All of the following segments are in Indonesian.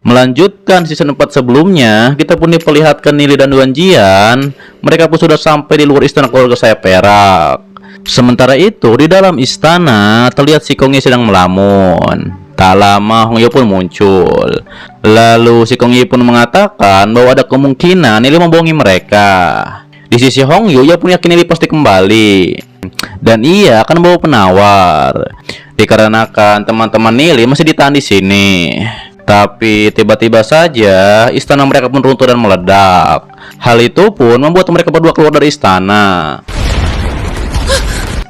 Melanjutkan season 4 sebelumnya, kita pun diperlihatkan Nili dan Duan Jian. Mereka pun sudah sampai di luar istana keluarga saya perak. Sementara itu, di dalam istana terlihat si Kong Ye sedang melamun. Tak lama Hong Ye pun muncul. Lalu si Kong Ye pun mengatakan bahwa ada kemungkinan Nili membohongi mereka. Di sisi Hong Ye, ia pun yakin Nili pasti kembali. Dan ia akan membawa penawar. Dikarenakan teman-teman Nili masih ditahan di sini. Tapi tiba-tiba saja istana mereka pun runtuh dan meledak. Hal itu pun membuat mereka berdua keluar dari istana.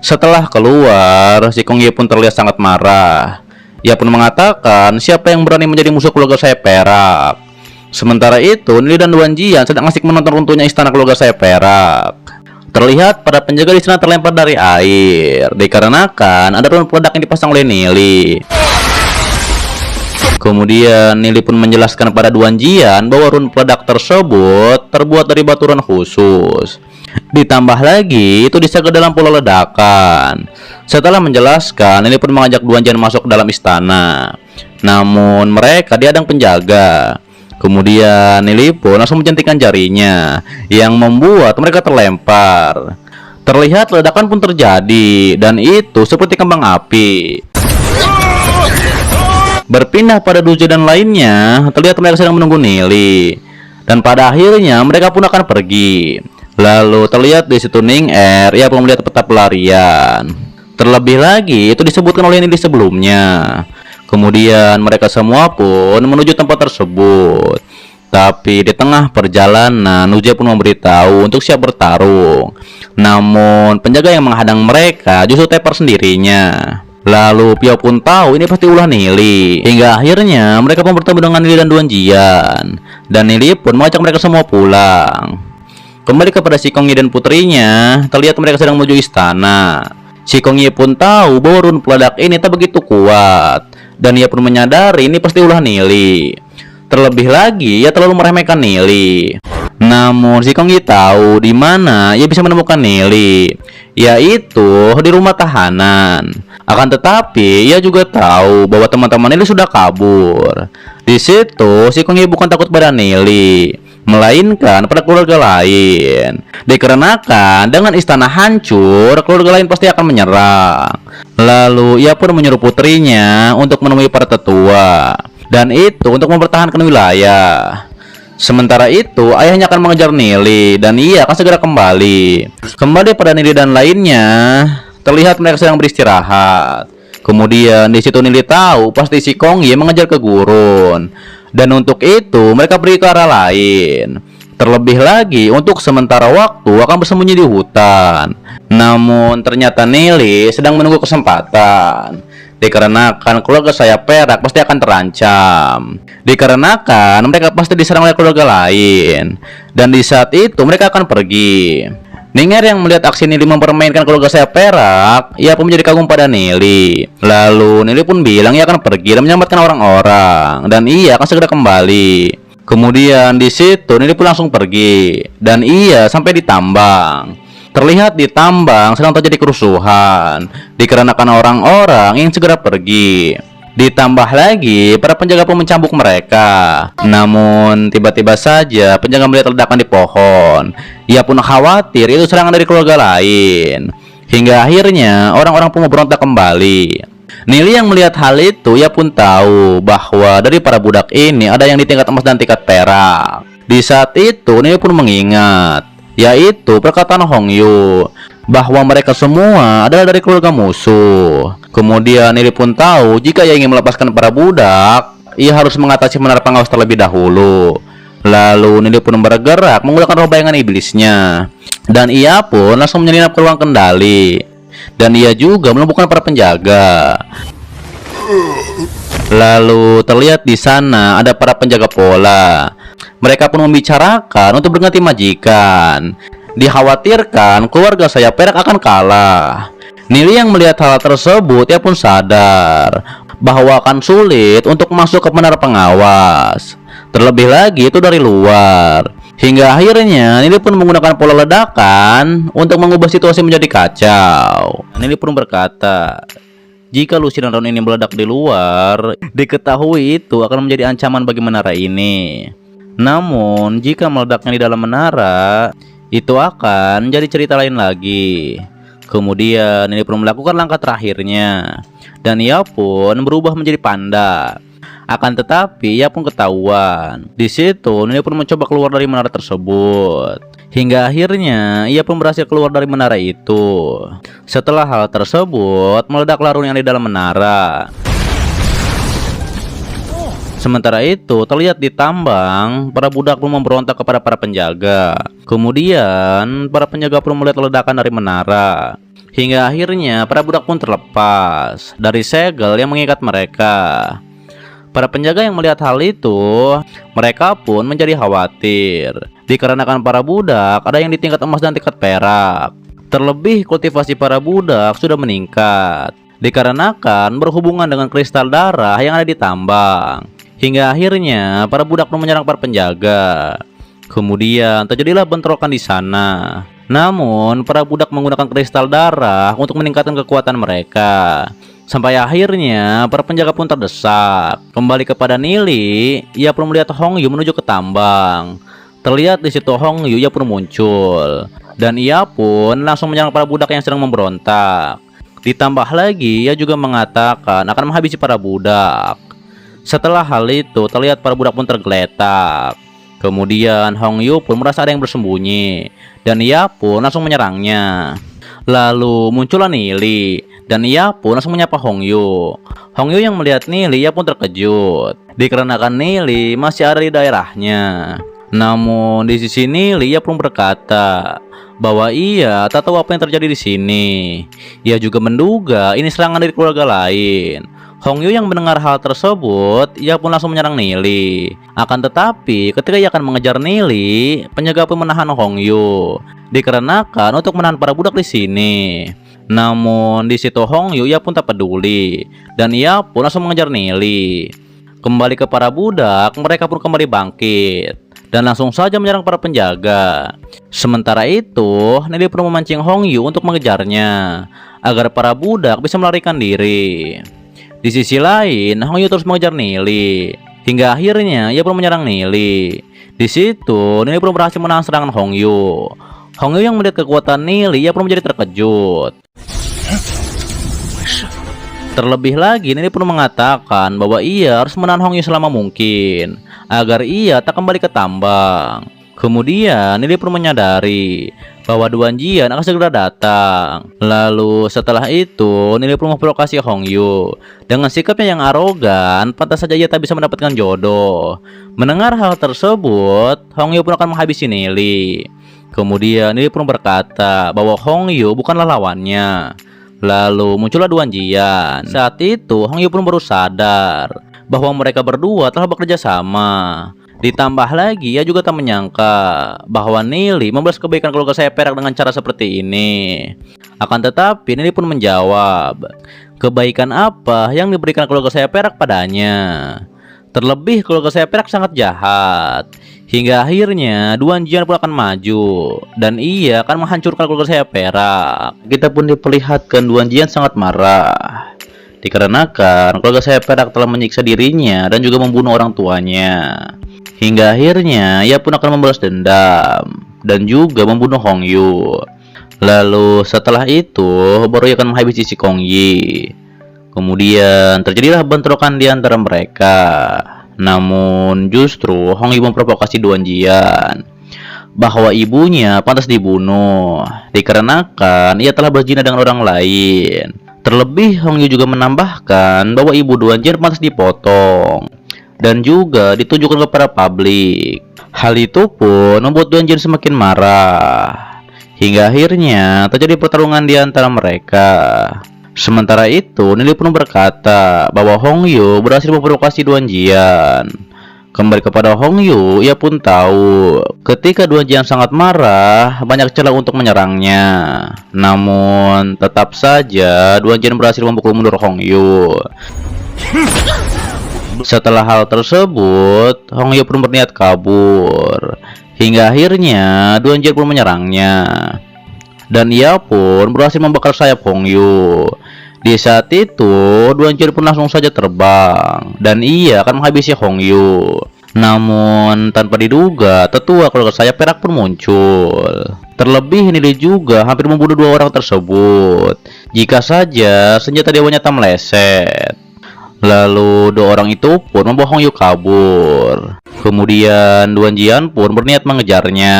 Setelah keluar, si Kong Ye pun terlihat sangat marah. Ia pun mengatakan siapa yang berani menjadi musuh keluarga saya perak. Sementara itu, Nili dan Duan Jian sedang asik menonton runtuhnya istana keluarga saya perak. Terlihat para penjaga di sana terlempar dari air, dikarenakan ada drone peledak yang dipasang oleh Nili. Kemudian Nili pun menjelaskan pada Duan Jian bahwa rune peledak tersebut terbuat dari baturan khusus. Ditambah lagi itu disegel dalam pola ledakan. Setelah menjelaskan, Nili pun mengajak Duan Jian masuk ke dalam istana. Namun mereka diadang penjaga. Kemudian Nili pun langsung mencentikkan jarinya, yang membuat mereka terlempar. Terlihat ledakan pun terjadi, dan itu seperti kembang api. Berpindah pada Duju dan lainnya, terlihat mereka sedang menunggu Nili. Dan pada akhirnya mereka pun akan pergi. Lalu terlihat di situ Ning Er, ia pun melihat peta pelarian. Terlebih lagi itu disebutkan oleh Nili sebelumnya. Kemudian mereka semua pun menuju tempat tersebut. Tapi di tengah perjalanan Nujie pun memberitahu untuk siap bertarung. Namun penjaga yang menghadang mereka justru tepar sendirinya. Lalu Pio pun tahu ini pasti ulah Nili. Hingga akhirnya mereka pun bertemu dengan Nili dan Duan Jian. Dan Nili pun mengajak mereka semua pulang. Kembali kepada si Kong Ye dan putrinya, terlihat mereka sedang menuju istana. Si Kong Ye pun tahu bahwa rune peledak ini tak begitu kuat. Dan ia pun menyadari ini pasti ulah Nili. Terlebih lagi ia terlalu meremehkan Nili. Namun si Kong Ye tahu di mana ia bisa menemukan Nili, yaitu di rumah tahanan. Akan tetapi ia juga tahu bahwa teman-teman Nili sudah kabur. Di situ si Kong Ye bukan takut pada Nili, melainkan pada keluarga lain. Dikarenakan dengan istana hancur, keluarga lain pasti akan menyerang. Lalu ia pun menyuruh putrinya untuk menemui para tetua, dan itu untuk mempertahankan wilayah. Sementara itu ayahnya akan mengejar Nili, dan ia akan segera kembali. Kembali pada Nili dan lainnya, terlihat mereka sedang beristirahat. Kemudian di situ Nili tahu pasti si Kong Ye mengejar ke gurun. Dan untuk itu mereka pergi ke arah lain. Terlebih lagi untuk sementara waktu akan bersembunyi di hutan. Namun ternyata Nili sedang menunggu kesempatan. Dikarenakan keluarga saya perak pasti akan terancam. Dikarenakan mereka pasti diserang oleh keluarga lain. Dan di saat itu mereka akan pergi. Ning Er yang melihat aksi Nili mempermainkan keluarga saya perak, ia pun menjadi kagum pada Nili. Lalu Nili pun bilang ia akan pergi dan menyelamatkan orang-orang, dan ia akan segera kembali. Kemudian di situ Nili pun langsung pergi, dan ia sampai di tambang. Terlihat di tambang sedang terjadi kerusuhan, dikarenakan orang-orang yang segera pergi. Ditambah lagi para penjaga pun mencambuk mereka. Namun tiba-tiba saja penjaga melihat ledakan di pohon. Ia pun khawatir itu serangan dari keluarga lain. Hingga akhirnya orang-orang pun memberontak kembali. Nili yang melihat hal itu, ia pun tahu bahwa dari para budak ini ada yang di tingkat emas dan tingkat perak. Di saat itu Nili pun mengingat, yaitu perkataan Hong Yu, bahwa mereka semua adalah dari keluarga musuh. Kemudian Nili pun tahu jika ia ingin melepaskan para budak, ia harus mengatasi menara pengawas terlebih dahulu. Lalu Nili pun bergerak menggunakan roh bayangan iblisnya, dan ia pun langsung menyelinap ke ruang kendali. Dan ia juga melumpuhkan para penjaga. Lalu terlihat di sana ada para penjaga pola. Mereka pun membicarakan untuk berganti majikan. Dikhawatirkan keluarga saya perak akan kalah. Nili yang melihat hal tersebut, ia pun sadar bahwa akan sulit untuk masuk ke menara pengawas. Terlebih lagi itu dari luar. Hingga akhirnya Nili pun menggunakan pola ledakan untuk mengubah situasi menjadi kacau. Nili pun berkata, Jika Lucy dan Ron ini meledak di luar, diketahui itu akan menjadi ancaman bagi menara ini. Namun, jika meledaknya di dalam menara, itu akan jadi cerita lain lagi. Kemudian, ini pun melakukan langkah terakhirnya, dan ia pun berubah menjadi panda. Akan tetapi, ia pun ketahuan. Di situ, Nini pun mencoba keluar dari menara tersebut. Hingga akhirnya, ia pun berhasil keluar dari menara itu. Setelah hal tersebut, meledaklah rune yang di dalam menara. Sementara itu, terlihat di tambang, para budak pun memberontak kepada para penjaga. Kemudian, para penjaga pun melihat ledakan dari menara. Hingga akhirnya, para budak pun terlepas dari segel yang mengikat mereka. Para penjaga yang melihat hal itu, mereka pun menjadi khawatir. Dikarenakan para budak ada yang di tingkat emas dan tingkat perak. Terlebih kultivasi para budak sudah meningkat. Dikarenakan berhubungan dengan kristal darah yang ada di tambang. Hingga akhirnya para budak pun menyerang para penjaga. Kemudian terjadilah bentrokan di sana. Namun para budak menggunakan kristal darah untuk meningkatkan kekuatan mereka. Sampai akhirnya para penjaga pun terdesak. Kembali kepada Nili, ia pun melihat Hongyu menuju ke tambang. Terlihat di situ Hongyu ia pun muncul, dan ia pun langsung menyerang para budak yang sedang memberontak. Ditambah lagi, ia juga mengatakan akan menghabisi para budak. Setelah hal itu, terlihat para budak pun tergeletak. Kemudian Hongyu pun merasa ada yang bersembunyi, dan ia pun langsung menyerangnya. Lalu muncullah Nili, dan ia pun langsung menyapa Hongyu. Hongyu yang melihat Nili, ia pun terkejut, dikarenakan Nili masih ada di daerahnya. Namun di sisi Nili, ia pun berkata bahwa ia tak tahu apa yang terjadi di sini. Ia juga menduga ini serangan dari keluarga lain. Hongyu yang mendengar hal tersebut, ia pun langsung menyerang Nili. Akan tetapi, ketika ia akan mengejar Nili, penjaga pun menahan Hongyu. Dikarenakan untuk menahan para budak di sini. Namun di situ Hongyu ia pun tak peduli, dan ia pun langsung mengejar Nili. Kembali ke para budak, mereka pun kembali bangkit dan langsung saja menyerang para penjaga. Sementara itu, Nili pun memancing Hongyu untuk mengejarnya agar para budak bisa melarikan diri. Di sisi lain, Hongyu terus mengejar Nili hingga akhirnya ia pun menyerang Nili. Di situ, Nili pun berhasil menahan serangan Hongyu. Hongyu yang melihat kekuatan Nili, ia pun menjadi terkejut. Terlebih lagi, Nili pun mengatakan bahwa ia harus menahan Hongyu selama mungkin agar ia tak kembali ke tambang. Kemudian Nili pun menyadari bahwa Duan Jian akan segera datang. Lalu setelah itu, Nili pun memprovokasi Hongyu. Dengan sikapnya yang arogan, pantas saja ia tak bisa mendapatkan jodoh. Mendengar hal tersebut, Hongyu pun akan menghabisi Nili. Kemudian Nili pun berkata bahwa Hongyu bukanlah lawannya. Lalu muncullah Duan Jian. Saat itu Hongyu pun baru sadar bahwa mereka berdua telah bekerja sama. Ditambah lagi ia juga tak menyangka bahwa Nili membalas kebaikan keluarga saya perak dengan cara seperti ini. Akan tetapi Nili pun menjawab, kebaikan apa yang diberikan keluarga saya perak padanya? Terlebih keluarga saya perak sangat jahat. Hingga akhirnya Duan Jian pun akan maju dan ia akan menghancurkan keluarga saya perak. Kita pun diperlihatkan Duan Jian sangat marah dikarenakan keluarga saya perak telah menyiksa dirinya dan juga membunuh orang tuanya. Hingga akhirnya ia pun akan membalas dendam dan juga membunuh Hongyu. Lalu setelah itu baru ia akan menghabisi si Kongyi. Kemudian terjadilah bentrokan di antara mereka. Namun justru Hongyu memprovokasi Duan Jian bahwa ibunya pantas dibunuh dikarenakan ia telah berzina dengan orang lain. Terlebih Hongyu juga menambahkan bahwa ibu Duan Jian pantas dipotong dan juga ditunjukkan kepada publik. Hal itu pun membuat Duan Jian semakin marah. Hingga akhirnya terjadi pertarungan di antara mereka. Sementara itu, Nili pun berkata bahwa Hongyu berhasil memprovokasi Duan Jian. Kembali kepada Hongyu, ia pun tahu ketika Duan Jian sangat marah, banyak celah untuk menyerangnya. Namun, tetap saja Duan Jian berhasil memukul mundur Hongyu. Setelah hal tersebut, Hongyu pun berniat kabur. Hingga akhirnya Duan Jian pun menyerangnya. Dan ia pun berhasil membakar sayap Hongyu. Di saat itu, Duan Jian pun langsung saja terbang dan ia akan menghabisi Hong Yu. Namun tanpa diduga, tetua keluarga sayap perak pun muncul. Terlebih Nili juga hampir membunuh dua orang tersebut jika saja senjata dewanya tak meleset. Lalu dua orang itu pun membawa Hong Yu kabur. Kemudian Duan Jian pun berniat mengejarnya.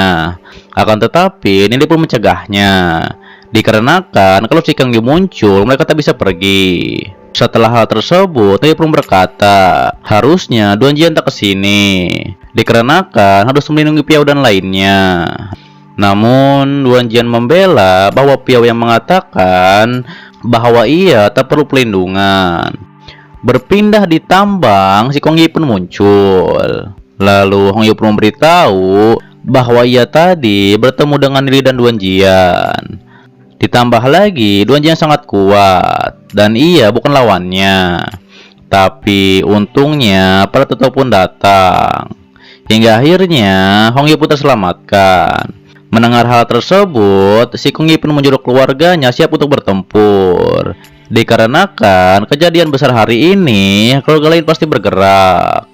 Akan tetapi Nili pun mencegahnya, dikarenakan kalau si Kang Yu muncul, mereka tak bisa pergi. Setelah hal tersebut, Nili pun berkata, harusnya Duan Jian tak kesini, dikarenakan harus melindungi Piao dan lainnya. Namun Duan Jian membela bahwa Piao yang mengatakan bahwa ia tak perlu pelindungan. Berpindah di tambang, si Kong Yi pun muncul. Lalu Hong Yu pun memberitahu bahwa ia tadi bertemu dengan Nili dan Duan Jian. Ditambah lagi, Duan Jian sangat kuat dan ia bukan lawannya. Tapi untungnya para tetua pun datang. Hingga akhirnya Hong Yu pun terselamatkan. Mendengar hal tersebut, si Kong Yi pun menyuruh keluarganya siap untuk bertempur. Dikarenakan kejadian besar hari ini, keluarga lain pasti bergerak.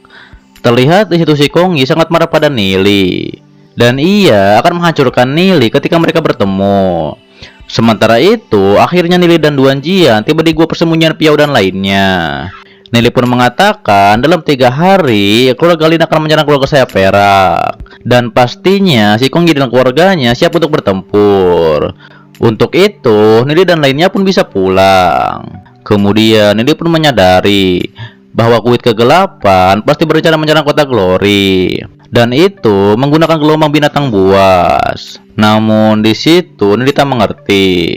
Terlihat di situ si Kong Yi sangat marah pada Nili, dan ia akan menghancurkan Nili ketika mereka bertemu. Sementara itu, akhirnya Nili dan Duan Jian tiba di gua persembunyian Piao dan lainnya. Nili pun mengatakan dalam 3 hari keluarga lain akan menyerang keluarga saya perak, dan pastinya si Kong Yi dan keluarganya siap untuk bertempur. Untuk itu, Nili dan lainnya pun bisa pulang. Kemudian Nili pun menyadari bahwa kuit kegelapan pasti berencana menyerang kota Glory, dan itu menggunakan gelombang binatang buas. Namun di situ Nili tak mengerti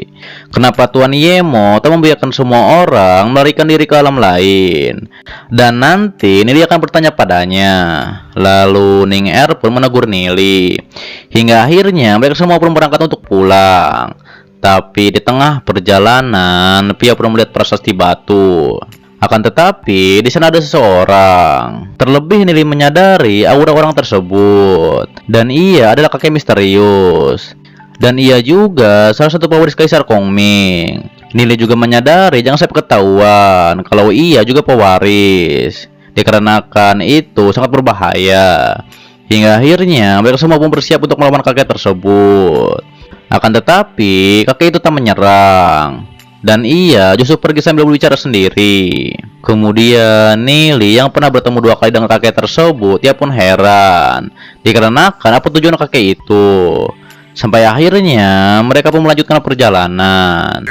kenapa Tuan Yemo tak membiarkan semua orang melarikan diri ke alam lain. Dan nanti Nili akan bertanya padanya. Lalu Ning Er pun menegur Nili. Hingga akhirnya mereka semua pun berangkat untuk pulang. Tapi di tengah perjalanan, Piao pun melihat prasasti batu. Akan tetapi, di sana ada seseorang. Terlebih Nili menyadari aura orang tersebut, dan ia adalah kakek misterius. Dan ia juga salah satu pewaris Kaisar Kongming. Nili juga menyadari jangan sampai ketahuan kalau ia juga pewaris, dikarenakan itu sangat berbahaya. Hingga akhirnya mereka semua pun bersiap untuk melawan kakek tersebut. Akan tetapi, kakek itu tak menyerang, dan ia justru pergi sambil berbicara sendiri. Kemudian Nili yang pernah bertemu 2 kali dengan kakek tersebut, ia pun heran dikarenakan apa tujuan kakek itu. Sampai akhirnya mereka pun melanjutkan perjalanan.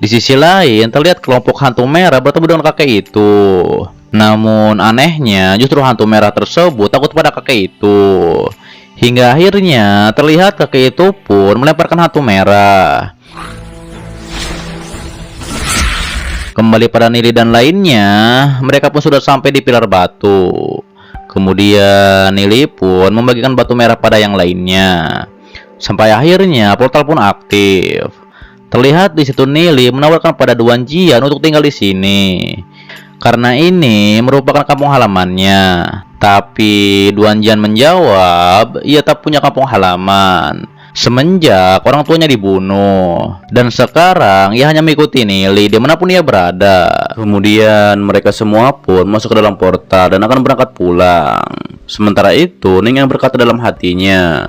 Di sisi lain terlihat kelompok hantu merah bertemu dengan kakek itu. Namun anehnya justru hantu merah tersebut takut pada kakek itu. Hingga akhirnya terlihat kakek itu pun melemparkan hantu merah. Kembali pada Nili dan lainnya, mereka pun sudah sampai di pilar batu. Kemudian Nili pun membagikan batu merah pada yang lainnya. Sampai akhirnya portal pun aktif. Terlihat di situ Nili menawarkan pada Duan Jian untuk tinggal di sini, karena ini merupakan kampung halamannya. Tapi Duan Jian menjawab, ia tak punya kampung halaman semenjak orang tuanya dibunuh, dan sekarang ia hanya mengikuti Nili dimanapun ia berada. Kemudian mereka semua pun masuk ke dalam portal dan akan berangkat pulang. Sementara itu Ning yang berkata dalam hatinya,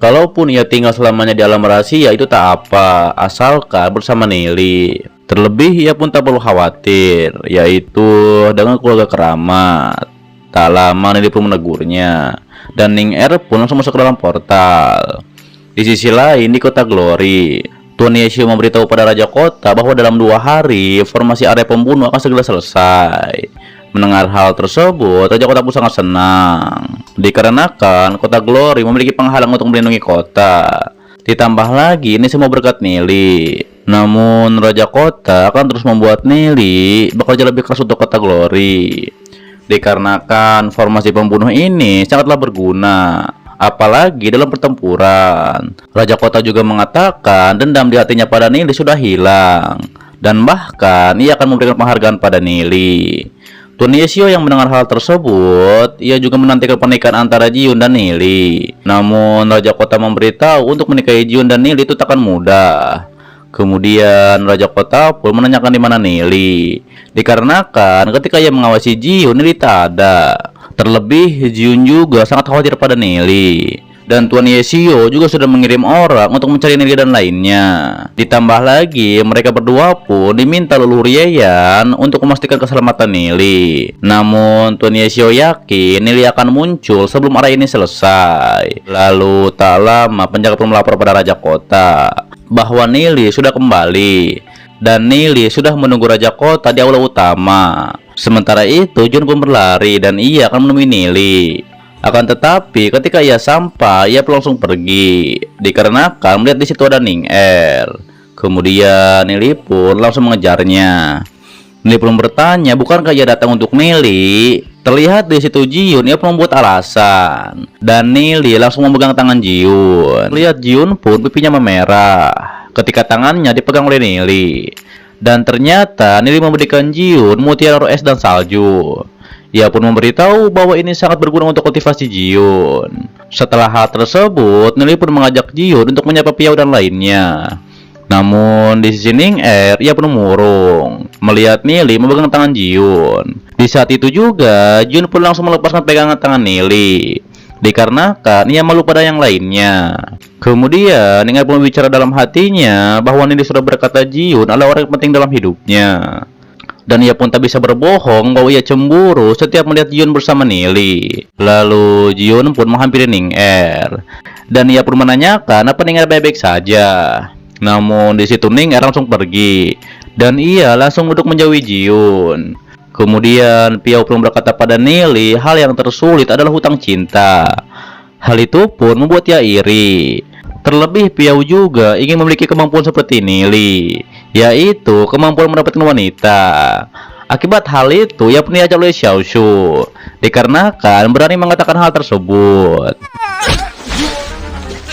kalaupun ia tinggal selamanya di alam rahasia itu tak apa, asalkan bersama Nili. Terlebih ia pun tak perlu khawatir, yaitu dengan keluarga keramat. Tak lama Nili pun menegurnya, dan Ning Er pun langsung masuk ke dalam portal. Di sisi lain di kota Glory, Tuan Yeshio memberitahu pada Raja Kota bahwa dalam 2 hari formasi area pembunuh akan segera selesai. Mendengar hal tersebut, Raja Kota pun sangat senang, dikarenakan kota Glory memiliki penghalang untuk melindungi kota. Ditambah lagi ini semua berkat Nili. Namun Raja Kota akan terus membuat Nili bekerja lebih keras untuk kota Glory, dikarenakan formasi pembunuh ini sangatlah berguna, apalagi dalam pertempuran. Raja Kota juga mengatakan dendam di hatinya pada Nili sudah hilang, dan bahkan ia akan memberikan penghargaan pada Nili. Tuan Yeshio yang mendengar hal tersebut, ia juga menantikan pernikahan antara Jiun dan Nili. Namun Raja Kota memberitahu untuk menikahi Jiun dan Nili itu takkan mudah, Kemudian Raja Kota pun menanyakan di mana Nili. Dikarenakan ketika ia mengawasi Jiun, Nili tak ada. Terlebih Jiun juga sangat khawatir pada Nili. Dan Tuan Yeshio juga sudah mengirim orang untuk mencari Nili dan lainnya. Ditambah lagi mereka berdua pun diminta leluhur Yeyan untuk memastikan keselamatan Nili. Namun Tuan Yeshio yakin Nili akan muncul sebelum arah ini selesai. Lalu tak lama penjaga pun melapor pada Raja Kota bahwa Nili sudah kembali dan Nili sudah menunggu Raja Kota di aula utama. Sementara itu Jun pun berlari dan ia akan menemui Nili. Akan tetapi ketika ia sampai, ia pun langsung pergi dikarenakan melihat di situ ada Ning Er. Kemudian Nili pun langsung mengejarnya. Nili pun bertanya, bukankah ia datang untuk Nili? Terlihat di situ Jiun, ia pun membuat alasan. Dan Nili langsung memegang tangan Jiun. Lihat Jiun pun pipinya memerah ketika tangannya dipegang oleh Nili. Dan ternyata Nili memberikan Jiun mutiara es dan salju. Ia pun memberitahu bahwa ini sangat berguna untuk kultivasi Jiun. Setelah hal tersebut, Nili pun mengajak Jiun untuk menyapa Piao dan lainnya. Namun di sisi Ning Er, ia pun murung melihat Nili memegang tangan Jiun. Di saat itu juga, Jiun pun langsung melepaskan pegangan tangan Nili dikarenakan ia malu pada yang lainnya. Kemudian Ning Er pun bicara dalam hatinya bahwa Nili sudah berkata Jiun adalah orang yang penting dalam hidupnya. Dan ia pun tak bisa berbohong bahwa ia cemburu setiap melihat Jiun bersama Nili. Lalu Jiun pun menghampiri Ning Er dan ia pun menanyakan apa Ning Er baik-baik saja. Namun di situ Ning Er langsung pergi dan ia langsung duduk menjauhi Jiun. Kemudian Piao pun berkata pada Nili hal yang tersulit adalah hutang cinta. Hal itu pun membuat ia iri. Terlebih Piao juga ingin memiliki kemampuan seperti Nili, yaitu kemampuan mendapatkan wanita. Akibat hal itu ia pun diajak oleh Xiaoshu dikarenakan berani mengatakan hal tersebut.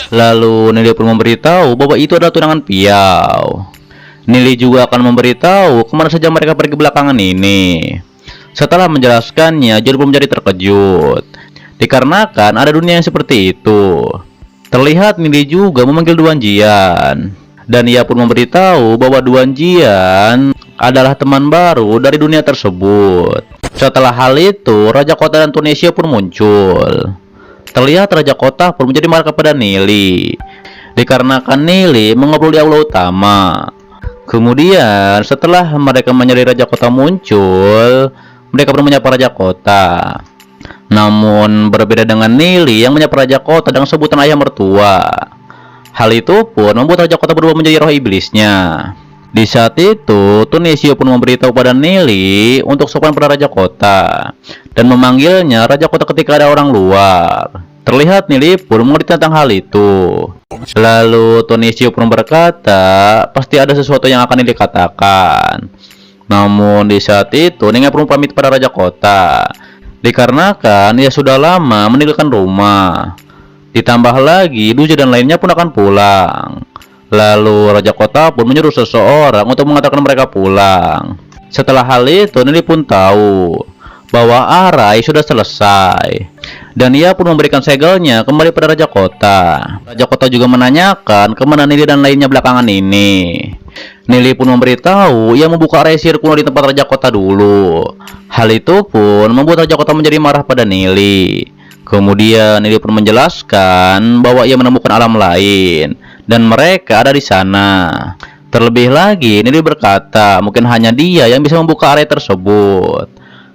Lalu Nili pun memberitahu bahwa itu adalah tunangan Piao. Nili juga akan memberitahu kemana saja mereka pergi belakangan ini. Setelah menjelaskannya, Jiun pun menjadi terkejut dikarenakan ada dunia yang seperti itu. Terlihat Nili juga memanggil Duan Jian dan ia pun memberitahu bahwa Duan Jian adalah teman baru dari dunia tersebut. Setelah hal itu, Raja Kota dan Tuan Yeshio pun muncul. Terlihat Raja Kota pun menjadi marah kepada Nili dikarenakan Nili mengobrol di aula utama. Kemudian setelah mereka menyadari Raja Kota muncul, mereka pun menyapa Raja Kota. Namun berbeda dengan Nili yang menyapa Raja Kota dengan sebutan ayah mertua. Hal itu pun membuat Raja Kota berubah menjadi roh iblisnya. Di saat itu, Tuan Yeshio pun memberitahu pada Nili untuk sopan pada Raja Kota dan memanggilnya Raja Kota ketika ada orang luar. Terlihat Nili pun mengerti tentang hal itu. Lalu Tuan Yeshio pun berkata, pasti ada sesuatu yang akan Nili katakan. Namun di saat itu, Ning Er pun pamit pada Raja Kota dikarenakan ia sudah lama meninggalkan rumah. Ditambah lagi Duja dan lainnya pun akan pulang. Lalu Raja Kota pun menyuruh seseorang untuk mengantarkan mereka pulang. Setelah hal itu Nili pun tahu bahwa Arai sudah selesai dan ia pun memberikan segelnya kembali pada Raja Kota. Raja Kota juga menanyakan kemana Nili dan lainnya belakangan ini. Nili pun memberitahu ia membuka area sihir kuno di tempat Raja Kota dulu. Hal itu pun membuat Raja Kota menjadi marah pada Nili. Kemudian Nili pun menjelaskan bahwa ia menemukan alam lain dan mereka ada di sana. Terlebih lagi Nili berkata mungkin hanya dia yang bisa membuka area tersebut.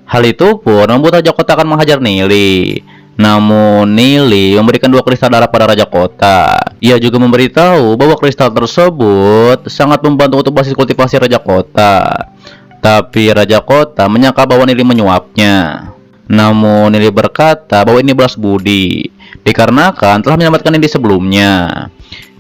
Hal itu pun membuat Raja Kota akan menghajar Nili. Namun Nili memberikan 2 kristal darah pada Raja Kota. Ia juga memberitahu bahwa kristal tersebut sangat membantu untuk basis kultivasi Raja Kota. Tapi Raja Kota menyangka bahwa Nili menyuapnya. Namun Nili berkata bahwa ini balas budi dikarenakan telah menyelamatkan Nili sebelumnya.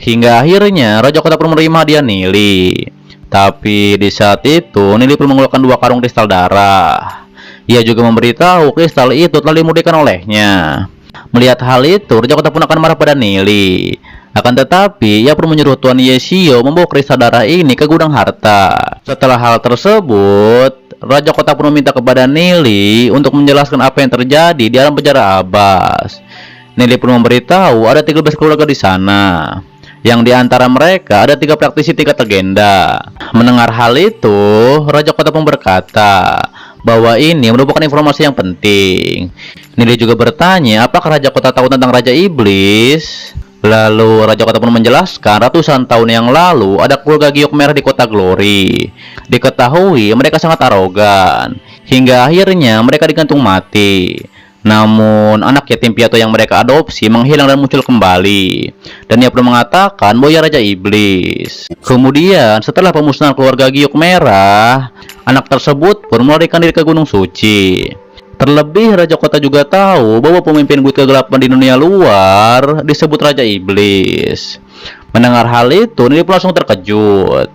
Hingga akhirnya Raja Kota pun menerima hadiah Nili. Tapi di saat itu Nili pun mengeluarkan 2 karung kristal darah. Ia juga memberitahu kristal itu telah dimurnikan olehnya. Melihat hal itu, Raja Kota pun akan marah pada Nili. Akan tetapi, ia pun menyuruh Tuan Yeshio membawa kristal darah ini ke gudang harta. Setelah hal tersebut, Raja Kota pun meminta kepada Nili untuk menjelaskan apa yang terjadi di alam penjara Abbas. Nili pun memberitahu ada 13 keluarga di sana, yang di antara mereka ada 3 praktisi tingkat legenda. Mendengar hal itu, Raja Kota pun berkata bahwa ini merupakan informasi yang penting. Nili juga bertanya apakah Raja Kota tahu tentang Raja Iblis. Lalu Raja Kota pun menjelaskan ratusan tahun yang lalu ada keluarga giok merah di kota Glory. Diketahui mereka sangat arogan, hingga akhirnya mereka digantung mati. Namun anak yatim piatu yang mereka adopsi menghilang dan muncul kembali. Dan ia pun mengatakan bahwa ia Raja Iblis. Kemudian setelah pemusnahan keluarga giok merah, anak tersebut pun melarikan diri ke Gunung Suci. Terlebih Raja Kota juga tahu bahwa pemimpin Guild Kegelapan di dunia luar disebut Raja Iblis. Mendengar hal itu, Nili pun langsung terkejut.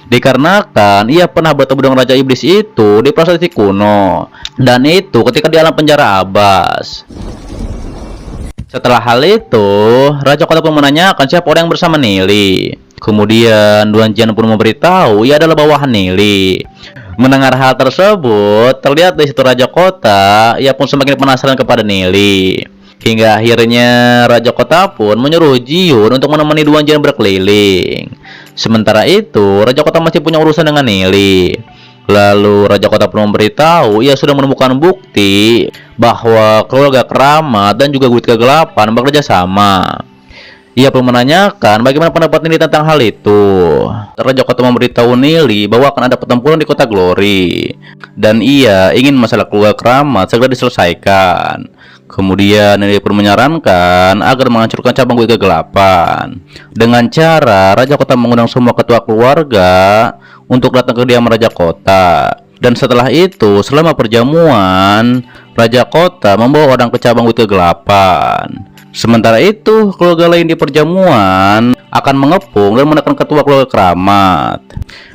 Dikarenakan ia pernah bertemu dengan Raja Iblis itu di prasasti kuno, dan itu ketika di alam penjara Abbas. Setelah hal itu, Raja Kota pun menanyakan siapa orang yang bersama Nili. Kemudian Duan Jian pun memberitahu ia adalah bawahan Nili. Mendengar hal tersebut, terlihat di situ Raja Kota, ia pun semakin penasaran kepada Nili. Hingga akhirnya Raja Kota pun menyuruh Jiun untuk menemani Duan Jian berkeliling. Sementara itu, Raja Kota masih punya urusan dengan Nili. Lalu Raja Kota pun memberitahu ia sudah menemukan bukti bahwa keluarga Keramat dan juga Guild Kegelapan bekerja sama. Ia pun menanyakan bagaimana pendapat Nili tentang hal itu. Raja Kota memberitahu Nili bahwa akan ada pertempuran di kota Glory, dan ia ingin masalah keluarga Keramat segera diselesaikan. Kemudian Nili pun menyarankan agar menghancurkan cabang Guild Kegelapan dengan cara Raja Kota mengundang semua ketua keluarga untuk datang ke kediaman Raja Kota. Dan setelah itu, selama perjamuan, Raja Kota membawa orang ke cabang Guild Kegelapan. Sementara itu, keluarga lain di perjamuan akan mengepung dan menekan ketua keluarga Keramat.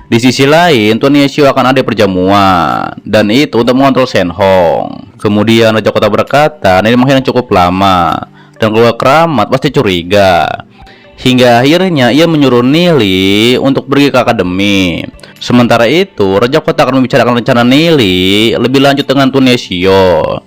Di sisi lain, Tuan Yeshio akan ada di perjamuan, dan itu untuk mengontrol Shen Hong. Kemudian Raja Kota berkata, Nili menghilang cukup lama, dan keluarga Keramat pasti curiga. Hingga akhirnya ia menyuruh Nili untuk pergi ke akademi. Sementara itu, Raja Kota akan membicarakan rencana Nili lebih lanjut dengan Tuan Yeshio.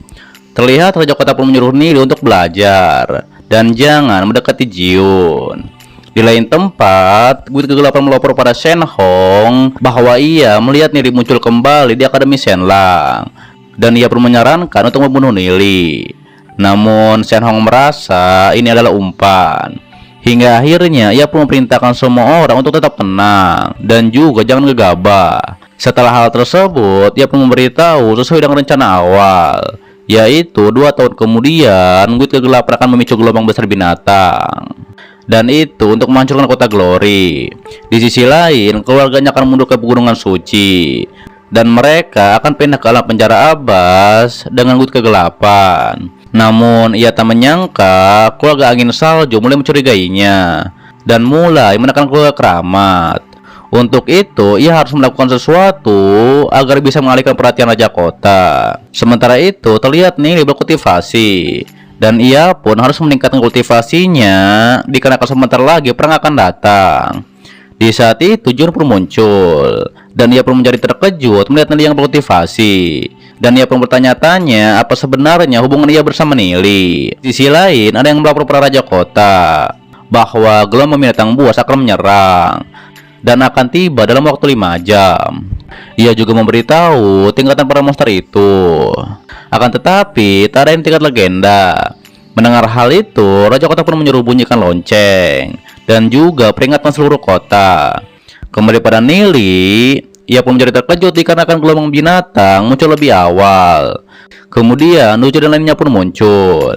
Terlihat Raja Kota pun menyuruh Nili untuk belajar dan jangan mendekati Jiun. Di lain tempat, Guild Kegelapan melapor pada Shen Hong bahwa ia melihat Nili muncul kembali di Akademi Shenlang, dan ia pun menyarankan untuk membunuh Nili. Namun Shen Hong merasa ini adalah umpan. Hingga akhirnya ia pun memerintahkan semua orang untuk tetap tenang dan juga jangan gegabah. Setelah hal tersebut, ia pun memberitahu sesuai dengan rencana awal, yaitu 2 tahun kemudian Guild Kegelapan akan memicu gelombang besar binatang, dan itu untuk menghancurkan kota Glory. Di sisi lain, keluarganya akan mundur ke Pegunungan Suci, dan mereka akan pindah ke alam penjara Abbas dengan Guild Kegelapan. Namun ia tak menyangka keluarga Angin Salju mulai mencurigainya dan mulai menekan keluarga Keramat. Untuk itu, ia harus melakukan sesuatu agar bisa mengalihkan perhatian Raja Kota. Sementara itu, terlihat Nili berkultivasi, dan ia pun harus meningkatkan kultivasinya dikarenakan sebentar lagi perang akan datang. Di saat itu, Jun pun muncul, dan ia pun menjadi terkejut melihat Nili yang berkultivasi. Dan ia pun bertanya-tanya apa sebenarnya hubungan ia bersama Nili. Di sisi lain, ada yang melapor pada Raja Kota bahwa gelombang binatang buas akan menyerang dan akan tiba dalam waktu 5 jam. Ia juga memberitahu tingkatan para monster itu. Akan tetapi, tak ada yang tingkat legenda. Mendengar hal itu, Raja Kota pun menyuruh bunyikan lonceng dan juga peringatkan seluruh kota. Kembali pada Nili, ia pun menjadi terkejut dikarenakan gelombang binatang muncul lebih awal. Kemudian Lucu dan lainnya pun muncul.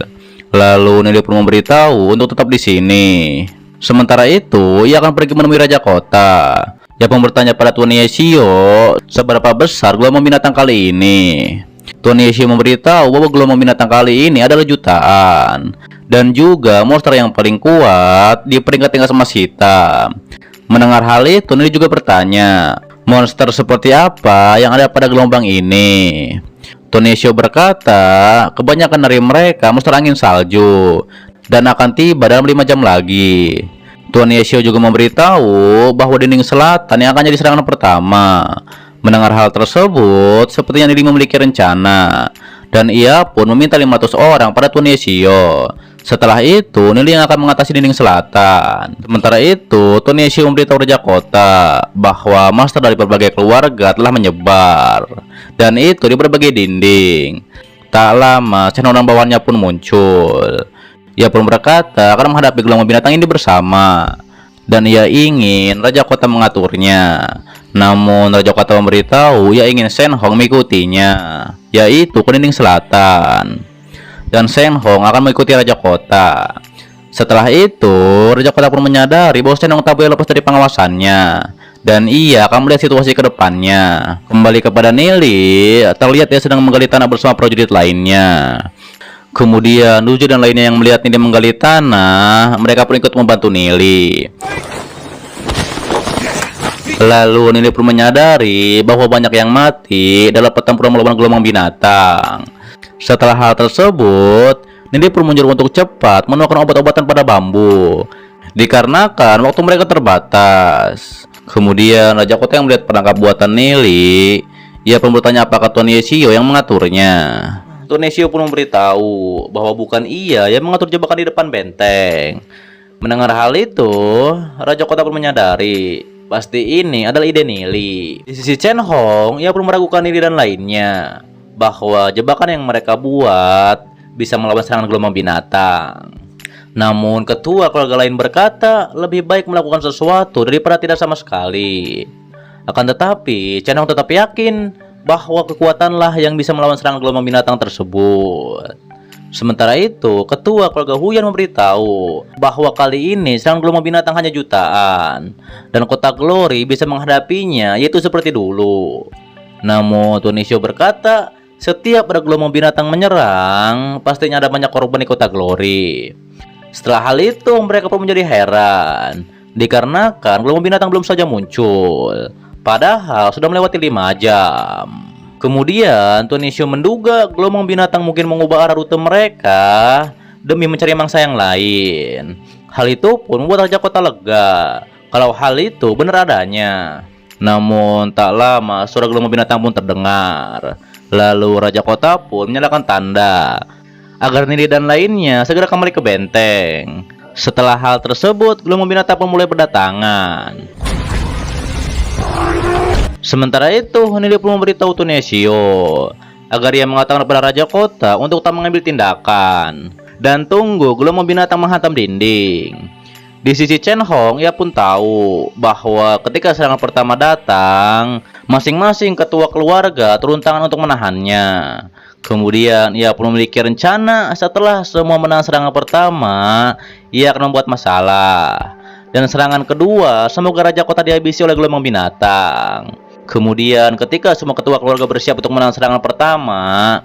Lalu Nili pun memberitahu untuk tetap di sini. Sementara itu, ia akan pergi menemui Raja Kota. Ia pun bertanya pada Tuan Yeshio seberapa besar gelombang binatang kali ini. Tuan Yeshio memberitahu bahwa gelombang binatang kali ini adalah jutaan, dan juga monster yang paling kuat di peringkat tingkat emas hitam. Mendengar hal itu, Nili juga bertanya, monster seperti apa yang ada pada gelombang ini? Tuan Yeshio berkata, kebanyakan dari mereka monster angin salju dan akan tiba dalam 5 jam lagi. Tuan Yeshio juga memberitahu bahwa dinding selatan yang akan jadi serangan pertama. Mendengar hal tersebut, sepertinya Nili memiliki rencana, Dan ia pun meminta 500 orang pada Tunesio. Setelah itu, Nili yang akan mengatasi dinding selatan. Sementara itu, Tunesio memberitahu Raja Kota bahwa monster dari berbagai keluarga telah menyebar, dan itu di berbagai dinding. Tak lama, orang bawahannya pun muncul. Ia pun berkata akan menghadapi gelombang binatang ini bersama, dan ia ingin Raja Kota mengaturnya. Namun Raja Kota memberitahu ia ingin Shen Hong mengikutinya, yaitu ke dinding selatan. Dan Shen Hong akan mengikuti Raja Kota. Setelah itu, Raja Kota pun menyadari bahwa Shen Hong tak boleh lepas dari pengawasannya, dan ia akan melihat situasi ke depannya. Kembali kepada Nili, terlihat dia sedang menggali tanah bersama prajurit lainnya. Kemudian Duju dan lainnya yang melihat Nili menggali tanah, mereka pun ikut membantu Nili. Lalu Nili pun menyadari bahwa banyak yang mati dalam pertempuran melawan gelombang binatang. Setelah hal tersebut, Nili pun menyuruh untuk cepat menuangkan obat-obatan pada bambu, dikarenakan waktu mereka terbatas. Kemudian Raja Kota yang melihat perangkap buatan Nili, ia pun bertanya apakah Tunesio yang mengaturnya. Tunesio pun memberitahu bahwa bukan ia yang mengatur jebakan di depan benteng. Mendengar hal itu, Raja Kota pun menyadari pasti ini adalah ide Nili. Di sisi Shen Hong, ia pun meragukan Nili dan lainnya bahwa jebakan yang mereka buat bisa melawan serangan gelombang binatang. Namun ketua keluarga lain berkata lebih baik melakukan sesuatu daripada tidak sama sekali. Akan tetapi Shen Hong tetap yakin bahwa kekuatanlah yang bisa melawan serangan gelombang binatang tersebut. Sementara itu, ketua keluarga Huyan memberitahu bahwa kali ini serangan gelombang binatang hanya jutaan, dan kota Glory bisa menghadapinya, yaitu seperti dulu. Namun Tunesio berkata, setiap ada gelombang binatang menyerang, pastinya ada banyak korban di kota Glory. Setelah hal itu, mereka pun menjadi heran, dikarenakan gelombang binatang belum saja muncul, padahal sudah melewati 5 jam. Kemudian Tunesio menduga gelombang binatang mungkin mengubah arah rute mereka demi mencari mangsa yang lain. Hal itu pun membuat Raja Kota lega kalau hal itu benar adanya. Namun tak lama suara gelombang binatang pun terdengar. Lalu Raja Kota pun menyalakan tanda agar Nili dan lainnya segera kembali ke benteng. Setelah hal tersebut, gelombang binatang pun mulai berdatangan. Sementara itu, Nili pun memberitahu Tunesio agar ia mengatakan kepada Raja Kota untuk tak mengambil tindakan dan tunggu gelombang binatang menghantam dinding. Di sisi Shen Hong, ia pun tahu bahwa ketika serangan pertama datang, masing-masing ketua keluarga turun tangan untuk menahannya. Kemudian ia pun memiliki rencana setelah semua menang serangan pertama, ia akan membuat masalah. Dan serangan kedua, semoga Raja Kota dihabisi oleh gelombang binatang. Kemudian ketika semua ketua keluarga bersiap untuk menang serangan pertama,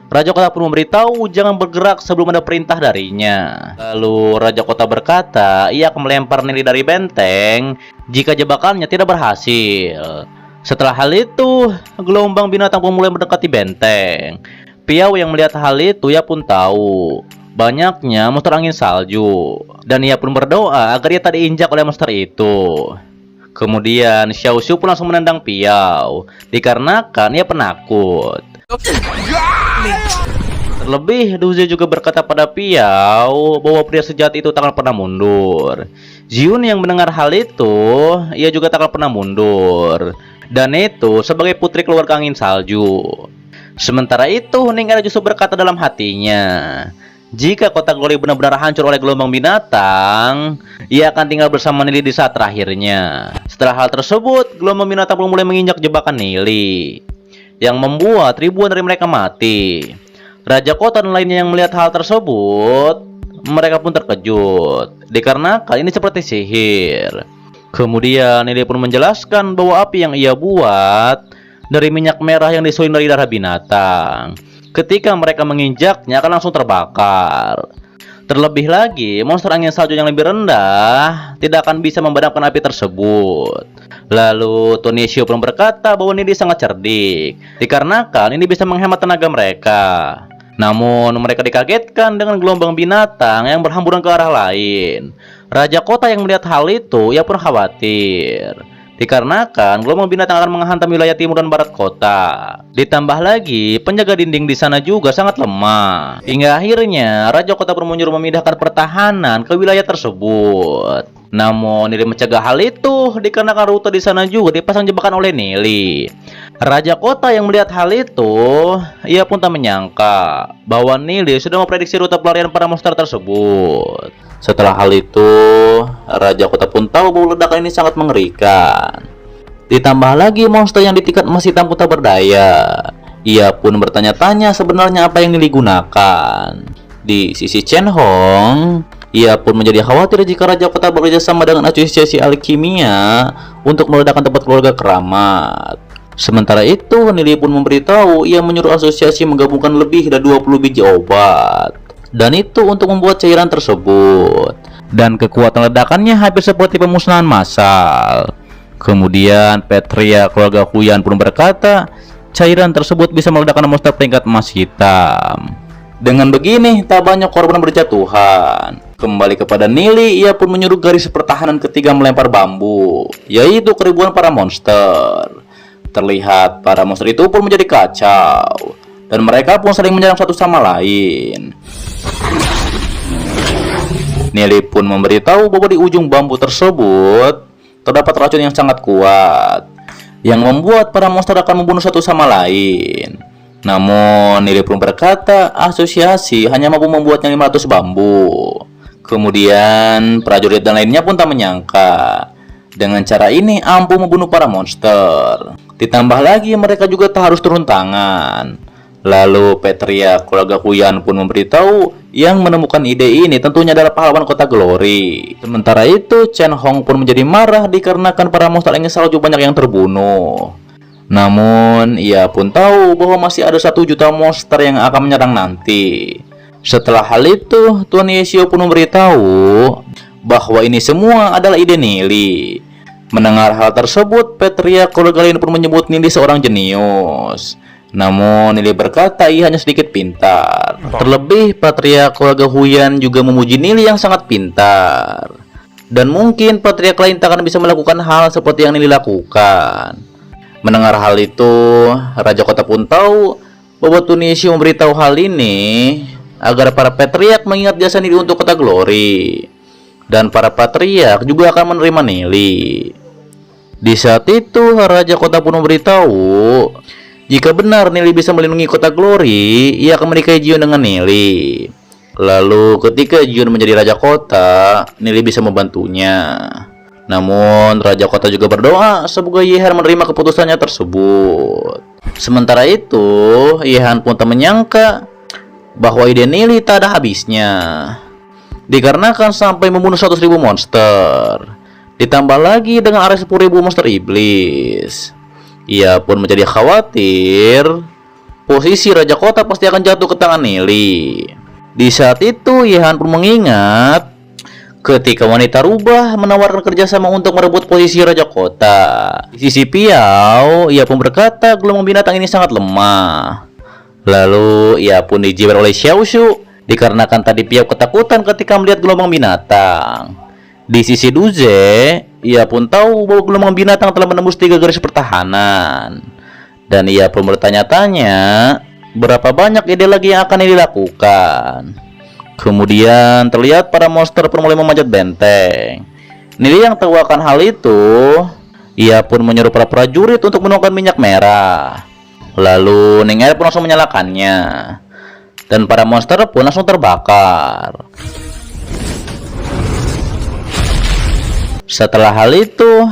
Raja Kota pun memberitahu jangan bergerak sebelum ada perintah darinya. Lalu Raja Kota berkata ia akan melempar Nili dari benteng jika jebakannya tidak berhasil. Setelah hal itu, gelombang binatang pun mulai mendekati benteng. Piao yang melihat hal itu ia pun tahu banyaknya monster angin salju, dan ia pun berdoa agar ia tak diinjak oleh monster itu. Kemudian Xiao Xiu pun langsung menendang Piao dikarenakan ia penakut. Terlebih, Duzi juga berkata pada Piao bahwa pria sejati itu tak akan pernah mundur. Jiun yang mendengar hal itu, ia juga tak akan pernah mundur. Dan itu sebagai putri keluarga angin salju. Sementara itu, Ning Er justru berkata dalam hatinya, jika kota Glory benar-benar hancur oleh gelombang binatang, ia akan tinggal bersama Nili di saat terakhirnya. Setelah hal tersebut, gelombang binatang pun mulai menginjak jebakan Nili, yang membuat ribuan dari mereka mati. Raja Kota dan lainnya yang melihat hal tersebut, mereka pun terkejut, dikarenakan ini seperti sihir. Kemudian Nili pun menjelaskan bahwa api yang ia buat dari minyak merah yang disuling dari darah binatang. Ketika mereka menginjaknya akan langsung terbakar. Terlebih lagi, monster angin salju yang lebih rendah tidak akan bisa memadamkan api tersebut. Lalu Tunesio pun berkata bahwa Nili sangat cerdik, dikarenakan ini bisa menghemat tenaga mereka. Namun mereka dikagetkan dengan gelombang binatang yang berhamburan ke arah lain. Raja Kota yang melihat hal itu, ia pun khawatir. dikarenakan gelombang binatang akan menghantam wilayah timur dan barat kota. Ditambah lagi, penjaga dinding di sana juga sangat lemah. Hingga akhirnya, Raja Kota pun menyuruh memindahkan pertahanan ke wilayah tersebut. Namun, Nili mencegah hal itu dikarenakan rute di sana juga dipasang jebakan oleh Nili. Raja Kota yang melihat hal itu, ia pun tak menyangka bahwa Nili sudah memprediksi rute pelarian para monster tersebut. Setelah hal itu, Raja Kota pun tahu bahwa ledakan ini sangat mengerikan. Ditambah lagi monster yang di tingkat emas hitam pun tak berdaya. Ia pun bertanya-tanya sebenarnya apa yang Nili gunakan. Di sisi Chen Hong, ia pun menjadi khawatir jika Raja Kota bekerja sama dengan asosiasi alkimia untuk meledakkan tempat keluarga keramat. Sementara itu, Nili pun memberitahu ia menyuruh asosiasi menggabungkan lebih dari 20 biji obat. Dan itu untuk membuat cairan tersebut. Dan kekuatan ledakannya hampir seperti pemusnahan massal. Kemudian Petria keluarga Huyan pun berkata, cairan tersebut bisa meledakkan monster peringkat emas hitam. Dengan begini, tak banyak korban berjatuhan. Kembali kepada Nili, ia pun menyuruh garis pertahanan ketiga melempar bambu, yaitu keribuan para monster. Terlihat para monster itu pun menjadi kacau, dan mereka pun saling menyerang satu sama lain. Nili pun memberitahu bahwa di ujung bambu tersebut terdapat racun yang sangat kuat, yang membuat para monster akan membunuh satu sama lain. Namun Nili pun berkata asosiasi hanya mampu membuatnya 500 bambu. Kemudian prajurit dan lainnya pun tak menyangka dengan cara ini ampuh membunuh para monster. Ditambah lagi mereka juga tak harus turun tangan. Lalu Petria keluarga Huyan pun memberitahu yang menemukan ide ini tentunya adalah pahlawan kota Glory. Sementara itu Chen Hong pun menjadi marah dikarenakan para monster ingin salju banyak yang terbunuh. Namun ia pun tahu bahwa masih ada 1 juta monster yang akan menyerang nanti. Setelah hal itu Tuan Yeshio pun memberitahu bahwa ini semua adalah ide Nili. Mendengar hal tersebut, Petria keluarga lain pun menyebut Nili seorang jenius. Namun Nili berkata ia hanya sedikit pintar. Terlebih Patria keluarga Huyan juga memuji Nili yang sangat pintar. Dan mungkin Patria lain tak akan bisa melakukan hal seperti yang Nili lakukan. Mendengar hal itu, Raja Kota pun tahu bahwa Tunisia memberitahu hal ini agar para patriark mengingat jasa Nili untuk kota Glory. Dan para patriark juga akan menerima Nili. Di saat itu, Raja Kota pun memberitahu jika benar Nili bisa melindungi kota Glory, ia akan menikahi Jion dengan Nili. Lalu ketika Jion menjadi Raja Kota, Nili bisa membantunya. Namun Raja Kota juga berdoa semoga Yehan menerima keputusannya tersebut. Sementara itu, Yehan pun tak menyangka bahwa ide Nili tak ada habisnya, dikarenakan sampai membunuh 100.000 monster. Ditambah lagi dengan area 10.000 monster iblis. Ia pun menjadi khawatir posisi Raja Kota pasti akan jatuh ke tangan Nili. Di saat itu Yehan pun mengingat ketika wanita rubah menawarkan kerjasama untuk merebut posisi Raja Kota. Di sisi Piao, ia pun berkata gelombang binatang ini sangat lemah. Lalu ia pun dijibar oleh Xiaoshu dikarenakan tadi Piao ketakutan ketika melihat gelombang binatang. Di sisi Duze, ia pun tahu bahwa gelombang binatang telah menembus 3 garis pertahanan. Dan ia pun bertanya-tanya berapa banyak ide lagi yang akan dilakukan. Kemudian terlihat para monster pun mulai memanjat benteng. Nili yang tahu akan hal itu, ia pun menyuruh para prajurit untuk menuangkan minyak merah. Lalu Ning Er pun langsung menyalakannya. Dan para monster pun langsung terbakar. Setelah hal itu,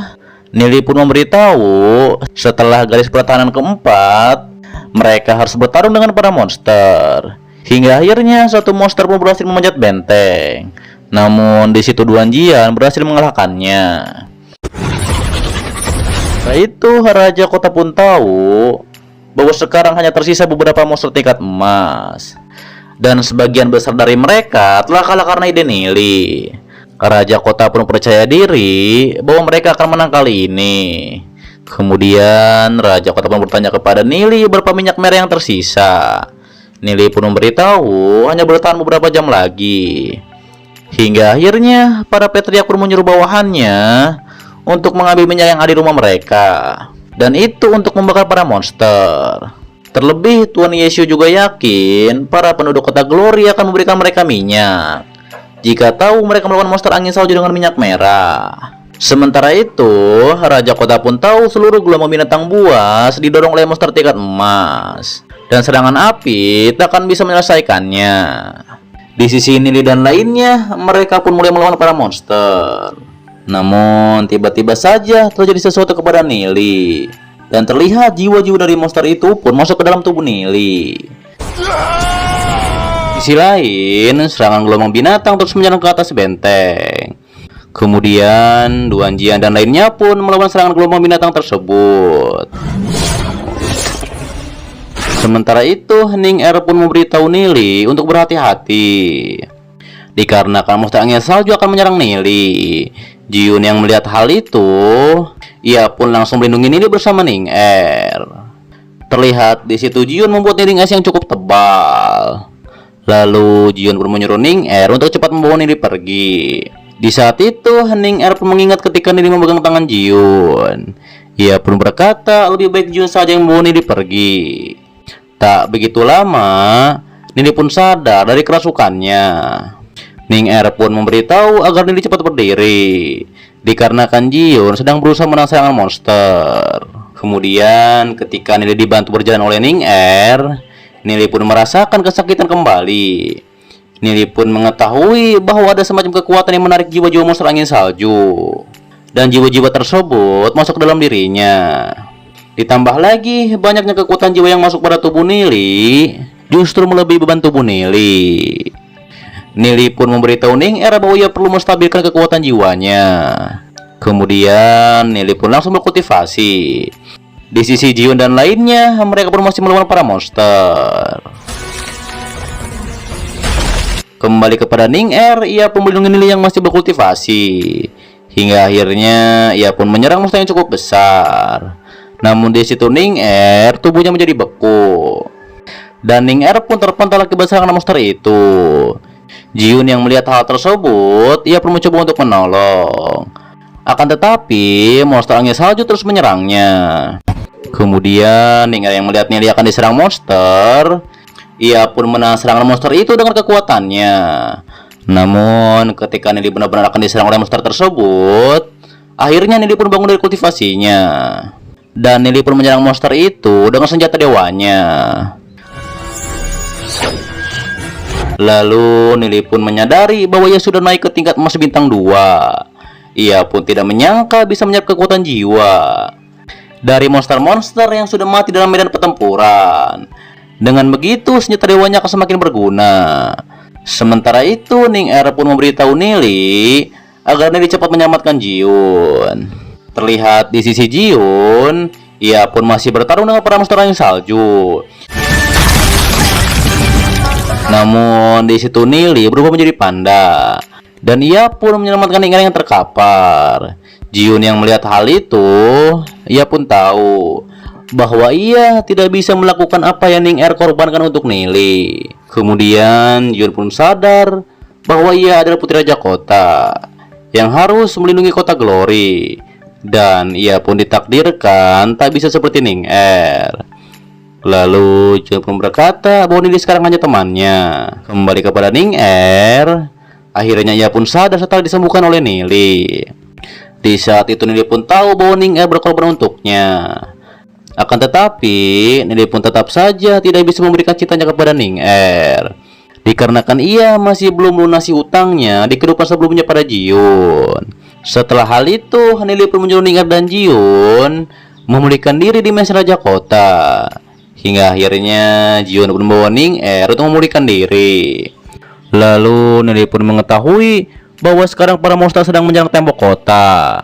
Nili pun memberitahu setelah garis pertahanan keempat, mereka harus bertarung dengan para monster. Hingga akhirnya satu monster pun berhasil memanjat benteng. Namun di situ Duan Jian berhasil mengalahkannya. Setelah itu Raja Kota pun tahu bahwa sekarang hanya tersisa beberapa monster tingkat emas. Dan sebagian besar dari mereka telah kalah karena ide Nili. Raja Kota pun percaya diri bahwa mereka akan menang kali ini. Kemudian Raja Kota pun bertanya kepada Nili berapa minyak merah yang tersisa. Nili pun memberitahu hanya bertahan beberapa jam lagi. Hingga akhirnya para patriark pun menyuruh bawahannya untuk mengambil minyak yang ada di rumah mereka. Dan itu untuk membakar para monster. Terlebih Tuan Yesio juga yakin para penduduk kota Glory akan memberikan mereka minyak jika tahu mereka melawan monster angin salju dengan minyak merah. Sementara itu, Raja Kota pun tahu seluruh gelombang binatang buas didorong oleh monster tingkat emas, dan serangan api takkan bisa menyelesaikannya. Di sisi Nili dan lainnya, mereka pun mulai melawan para monster. Namun, tiba-tiba saja terjadi sesuatu kepada Nili, dan terlihat jiwa-jiwa dari monster itu pun masuk ke dalam tubuh Nili. Di sisi lain, serangan gelombang binatang terus menyerang ke atas benteng. Kemudian, Duan Jian dan lainnya pun melawan serangan gelombang binatang tersebut. Sementara itu, Ning Er pun memberitahu Nili untuk berhati-hati, dikarenakan monster angin salju akan menyerang Nili. Jiun yang melihat hal itu, ia pun langsung melindungi Nili bersama Ning Er. Terlihat di situ Jiun membuat ring es yang cukup tebal. Lalu Jiun pun menyuruh Ning Er untuk cepat membawa Nili pergi. Di saat itu, Ning Er pun mengingat ketika Nili memegang tangan Jiun. Ia pun berkata lebih baik Jiun saja yang membawa Nili pergi. Tak begitu lama, Nili pun sadar dari kerasukannya. Ning Er pun memberitahu agar Nili cepat berdiri, dikarenakan Jiun sedang berusaha menang serangan monster. Kemudian, ketika Nili dibantu berjalan oleh Ning Er, Nili pun merasakan kesakitan kembali. Nili pun mengetahui bahwa ada semacam kekuatan yang menarik jiwa-jiwa monster angin salju, dan jiwa-jiwa tersebut masuk ke dalam dirinya. Ditambah lagi banyaknya kekuatan jiwa yang masuk pada tubuh Nili justru melebihi beban tubuh Nili. Nili pun memberitahu Ning Er bahwa ia perlu menstabilkan kekuatan jiwanya. Kemudian Nili pun langsung berkultivasi. Di sisi Jiun dan lainnya, mereka pun masih melawan para monster. Kembali kepada Ning Er, ia pun melindungi Nili yang masih berkultivasi. Hingga akhirnya ia pun menyerang monster yang cukup besar. Namun di situ Ning Er tubuhnya menjadi beku, dan Ning Er pun terpental akibat serangan monster itu. Jiun yang melihat hal tersebut, ia pun mencoba untuk menolong. Akan tetapi monster angin salju terus menyerangnya. Kemudian Ning Er yang melihat Nili akan diserang monster, ia pun menahan serangan monster itu dengan kekuatannya. Namun ketika Nili benar-benar akan diserang oleh monster tersebut, akhirnya Nili pun bangun dari kultivasinya, dan Nili pun menyerang monster itu dengan senjata dewanya. Lalu Nili pun menyadari bahwa ia sudah naik ke tingkat emas bintang 2. Ia pun tidak menyangka bisa menyerap kekuatan jiwa dari monster-monster yang sudah mati dalam medan pertempuran. Dengan begitu, senjata dewanya akan semakin berguna. Sementara itu, Ning Er pun memberitahu Nili agar Nili cepat menyelamatkan Jiun. Terlihat di sisi Jiun, ia pun masih bertarung dengan para monster angin salju. Namun di situ Nili berubah menjadi panda, dan ia pun menyelamatkan Ning Er yang terkapar. Jiun yang melihat hal itu, ia pun tahu bahwa ia tidak bisa melakukan apa yang Ning Er korbankan untuk Nili. Kemudian Jiun pun sadar bahwa ia adalah putri raja kota yang harus melindungi kota Glory, dan ia pun ditakdirkan tak bisa seperti Ning Er. Lalu Jiun pun berkata bahwa Nili sekarang hanya temannya. Kembali kepada Ning Er, akhirnya ia pun sadar setelah disembuhkan oleh Nili. Di saat itu Nili pun tahu bahwa Ning Er berkorban untuknya. Akan tetapi, Nili pun tetap saja tidak bisa memberikan cintanya kepada Ning Er, dikarenakan ia masih belum melunasi utangnya di kehidupan sebelumnya pada Jiun. Setelah hal itu, Nili pun menyuruh Ning Er dan Jiun memulihkan diri di Mansion Raja Kota. Hingga akhirnya Jiun pun membawa Ning Er untuk memulihkan diri. Lalu Nili pun mengetahui bahwa sekarang para monster sedang menyerang tembok kota,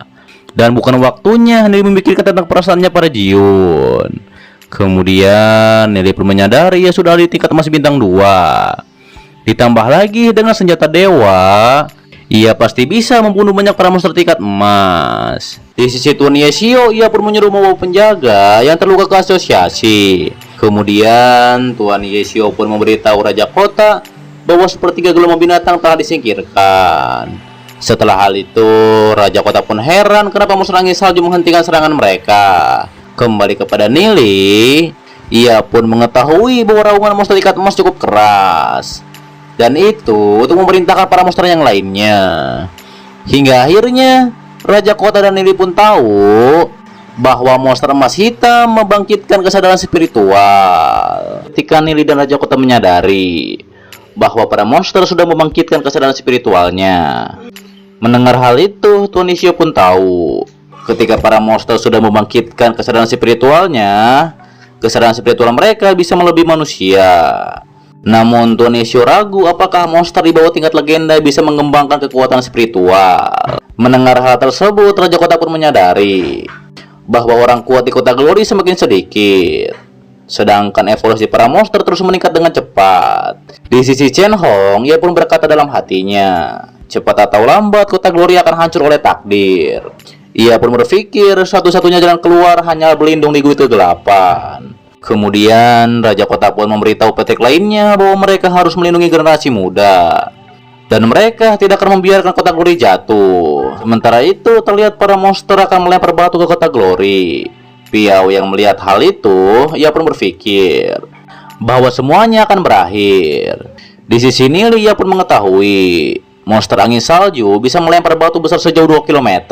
dan bukan waktunya Nili memikirkan tentang perasaannya pada Jiun. Kemudian Nili pun menyadari ia sudah di tingkat emas bintang 2. Ditambah lagi dengan senjata dewa, ia pasti bisa membunuh banyak para monster tingkat emas. Di sisi Tuan Yesio, ia pun menyuruh membawa penjaga yang terluka ke asosiasi. Kemudian Tuan Yesio pun memberitahu Raja Kota bahwa sepertiga gelombang binatang telah disingkirkan. Setelah hal itu, Raja Kota pun heran kenapa monster angin salju menghentikan serangan mereka. Kembali kepada Nili, ia pun mengetahui bahwa raungan monster ikat emas cukup keras, dan itu untuk memerintahkan para monster yang lainnya. Hingga akhirnya Raja Kota dan Nili pun tahu bahwa monster emas hitam membangkitkan kesadaran spiritual. Ketika Nili dan Raja Kota menyadari bahwa para monster sudah membangkitkan kesadaran spiritualnya, mendengar hal itu, Tuan Ishio pun tahu ketika para monster sudah membangkitkan kesadaran spiritualnya, kesadaran spiritual mereka bisa melebihi manusia. Namun Tuan Ishio ragu apakah monster di bawah tingkat legenda bisa mengembangkan kekuatan spiritual. Mendengar hal tersebut, Raja Kota pun menyadari bahwa orang kuat di Kota Glory semakin sedikit, sedangkan evolusi para monster terus meningkat dengan cepat. Di sisi Chen Hong, ia pun berkata dalam hatinya, cepat atau lambat Kota Glory akan hancur oleh takdir. Ia pun berpikir satu-satunya jalan keluar hanya berlindung di Gua Kegelapan. Kemudian Raja Kota pun memberitahu petik lainnya bahwa mereka harus melindungi generasi muda, dan mereka tidak akan membiarkan Kota Glory jatuh. Sementara itu, terlihat para monster akan melempar batu ke Kota Glory. Piao yang melihat hal itu, ia pun berpikir bahwa semuanya akan berakhir. Di sisi Nili, ia pun mengetahui monster angin salju bisa melempar batu besar sejauh 2 km,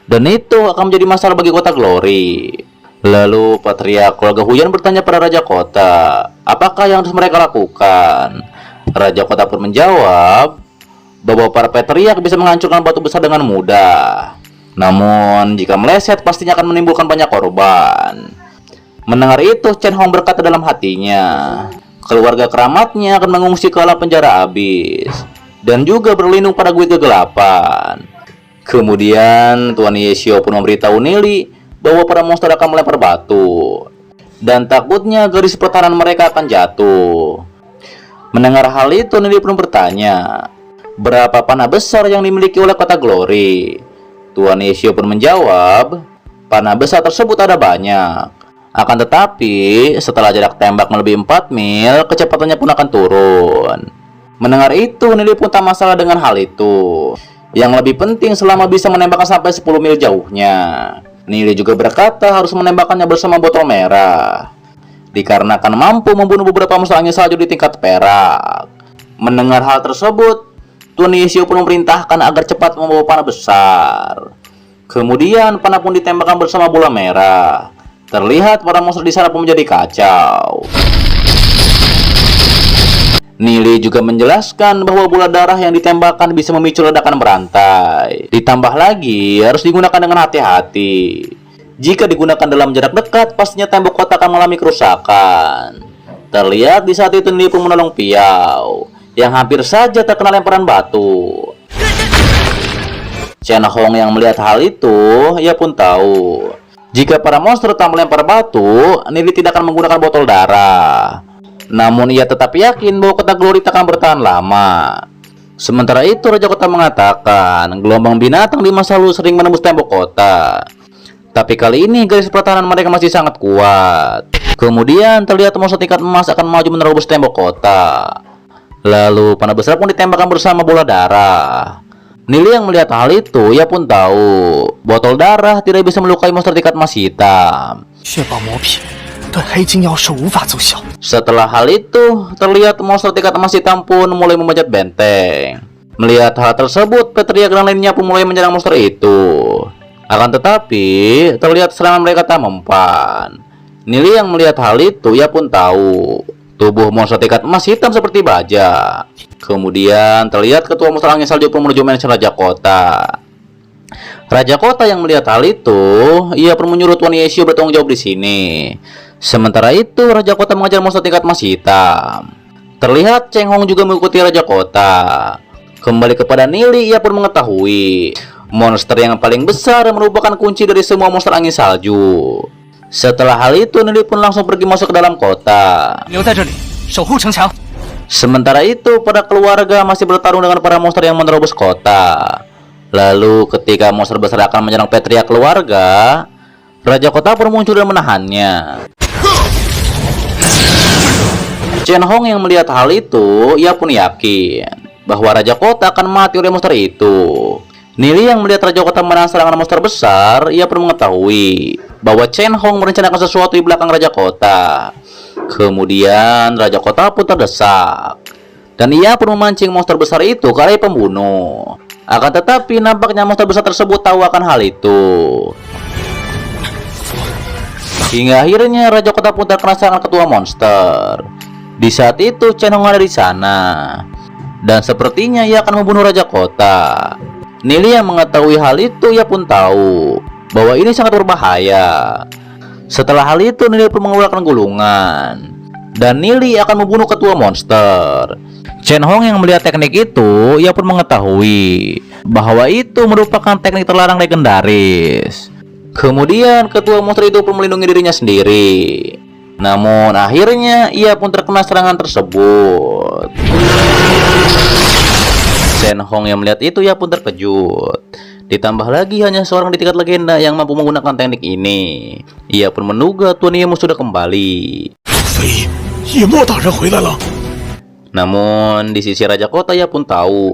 dan itu akan menjadi masalah bagi Kota Glory. Lalu Patriark Keluarga Hujan bertanya pada Raja Kota, apakah yang harus mereka lakukan? Raja Kota pun menjawab bahwa para Patriark bisa menghancurkan batu besar dengan mudah, namun jika meleset pastinya akan menimbulkan banyak korban. Mendengar itu, Chen Hong berkata dalam hatinya, keluarga keramatnya akan mengungsi ke alam penjara abis dan juga berlindung pada Gua Kegelapan. Kemudian Tuan Ishio pun memberitahu Nili bahwa para monster akan melempar batu, dan takutnya garis pertahanan mereka akan jatuh. Mendengar hal itu, Nili pun bertanya, berapa panah besar yang dimiliki oleh Kota Glory? Tuan Ishio pun menjawab, panah besar tersebut ada banyak. Akan tetapi, setelah jarak tembak melebihi 4 mil, kecepatannya pun akan turun. Mendengar itu, Nili pun tak masalah dengan hal itu. Yang lebih penting selama bisa menembakkan sampai 10 mil jauhnya. Nili juga berkata harus menembakkannya bersama botol merah, dikarenakan mampu membunuh beberapa monster angin salju di tingkat perak. Mendengar hal tersebut, Tuan Ishio pun memerintahkan agar cepat membawa panah besar. Kemudian panah pun ditembakkan bersama bola merah. Terlihat para monster di sana pun menjadi kacau. Nili juga menjelaskan bahwa bola darah yang ditembakkan bisa memicu ledakan berantai. Ditambah lagi, harus digunakan dengan hati-hati. Jika digunakan dalam jarak dekat, pastinya tembok kota akan mengalami kerusakan. Terlihat di saat itu Nili pun menolong Piao, yang hampir saja terkena lemparan batu. Chen Hong yang melihat hal itu, ia pun tahu jika para monster tak melempar batu, Nili tidak akan menggunakan botol darah. Namun ia tetap yakin bahwa Kota Glory tak akan bertahan lama. Sementara itu, Raja Kota mengatakan gelombang binatang di masa lalu sering menembus tembok kota, tapi kali ini garis pertahanan mereka masih sangat kuat. Kemudian terlihat monster tingkat emas akan maju menerobos tembok kota. Lalu panah besar pun ditembakkan bersama bola darah. Nili yang melihat hal itu, ia pun tahu botol darah tidak bisa melukai monster tingkat emas hitam. Setelah hal itu, terlihat monster tingkat emas hitam pun mulai memanjat benteng. Melihat hal tersebut, Patriark dan lainnya pun mulai menyerang monster itu. Akan tetapi, terlihat serangan mereka tak mempan. Nili yang melihat hal itu, ia pun tahu tubuh monster tingkat emas hitam seperti baja. Kemudian terlihat ketua monster angin salju pun menuju mansion Raja Kota. Raja Kota yang melihat hal itu, ia pun menyuruh Tuan Ishio bertanggung jawab di sini. Sementara itu, Raja Kota mengajar monster tingkat emas hitam. Terlihat Chen Hong juga mengikuti Raja Kota. Kembali kepada Nili, ia pun mengetahui monster yang paling besar merupakan kunci dari semua monster angin salju. Setelah hal itu, Nili pun langsung pergi masuk ke dalam kota. Sementara itu, para keluarga masih bertarung dengan para monster yang menerobos kota. Lalu ketika monster besar akan menyerang Patriark keluarga, Raja Kota pun muncul dan menahannya. Chen Hong yang melihat hal itu, ia pun yakin bahwa Raja Kota akan mati oleh monster itu. Nili yang melihat Raja Kota menang serangan monster besar, ia pun mengetahui bahwa Chen Hong merencanakan sesuatu di belakang Raja Kota. Kemudian Raja Kota pun terdesak, dan ia pun memancing monster besar itu ke arah pembunuh. Akan tetapi nampaknya monster besar tersebut tahu akan hal itu. Hingga akhirnya Raja Kota pun terkena serangan ketua monster. Di saat itu Chen Hong ada di sana, dan sepertinya ia akan membunuh Raja Kota. Nili yang mengetahui hal itu, ia pun tahu bahwa ini sangat berbahaya. Setelah hal itu Nili pun mengeluarkan gulungan, dan Nili akan membunuh ketua monster. Chen Hong yang melihat teknik itu, ia pun mengetahui bahwa itu merupakan teknik terlarang legendaris. Kemudian ketua monster itu pun melindungi dirinya sendiri. Namun akhirnya ia pun terkena serangan tersebut. Chen Hong yang melihat itu, ia pun terkejut. Ditambah lagi hanya seorang di tingkat legenda yang mampu menggunakan teknik ini. Ia pun menduga Tuan Yemo sudah kembali. Namun di sisi Raja Kota, ia pun tahu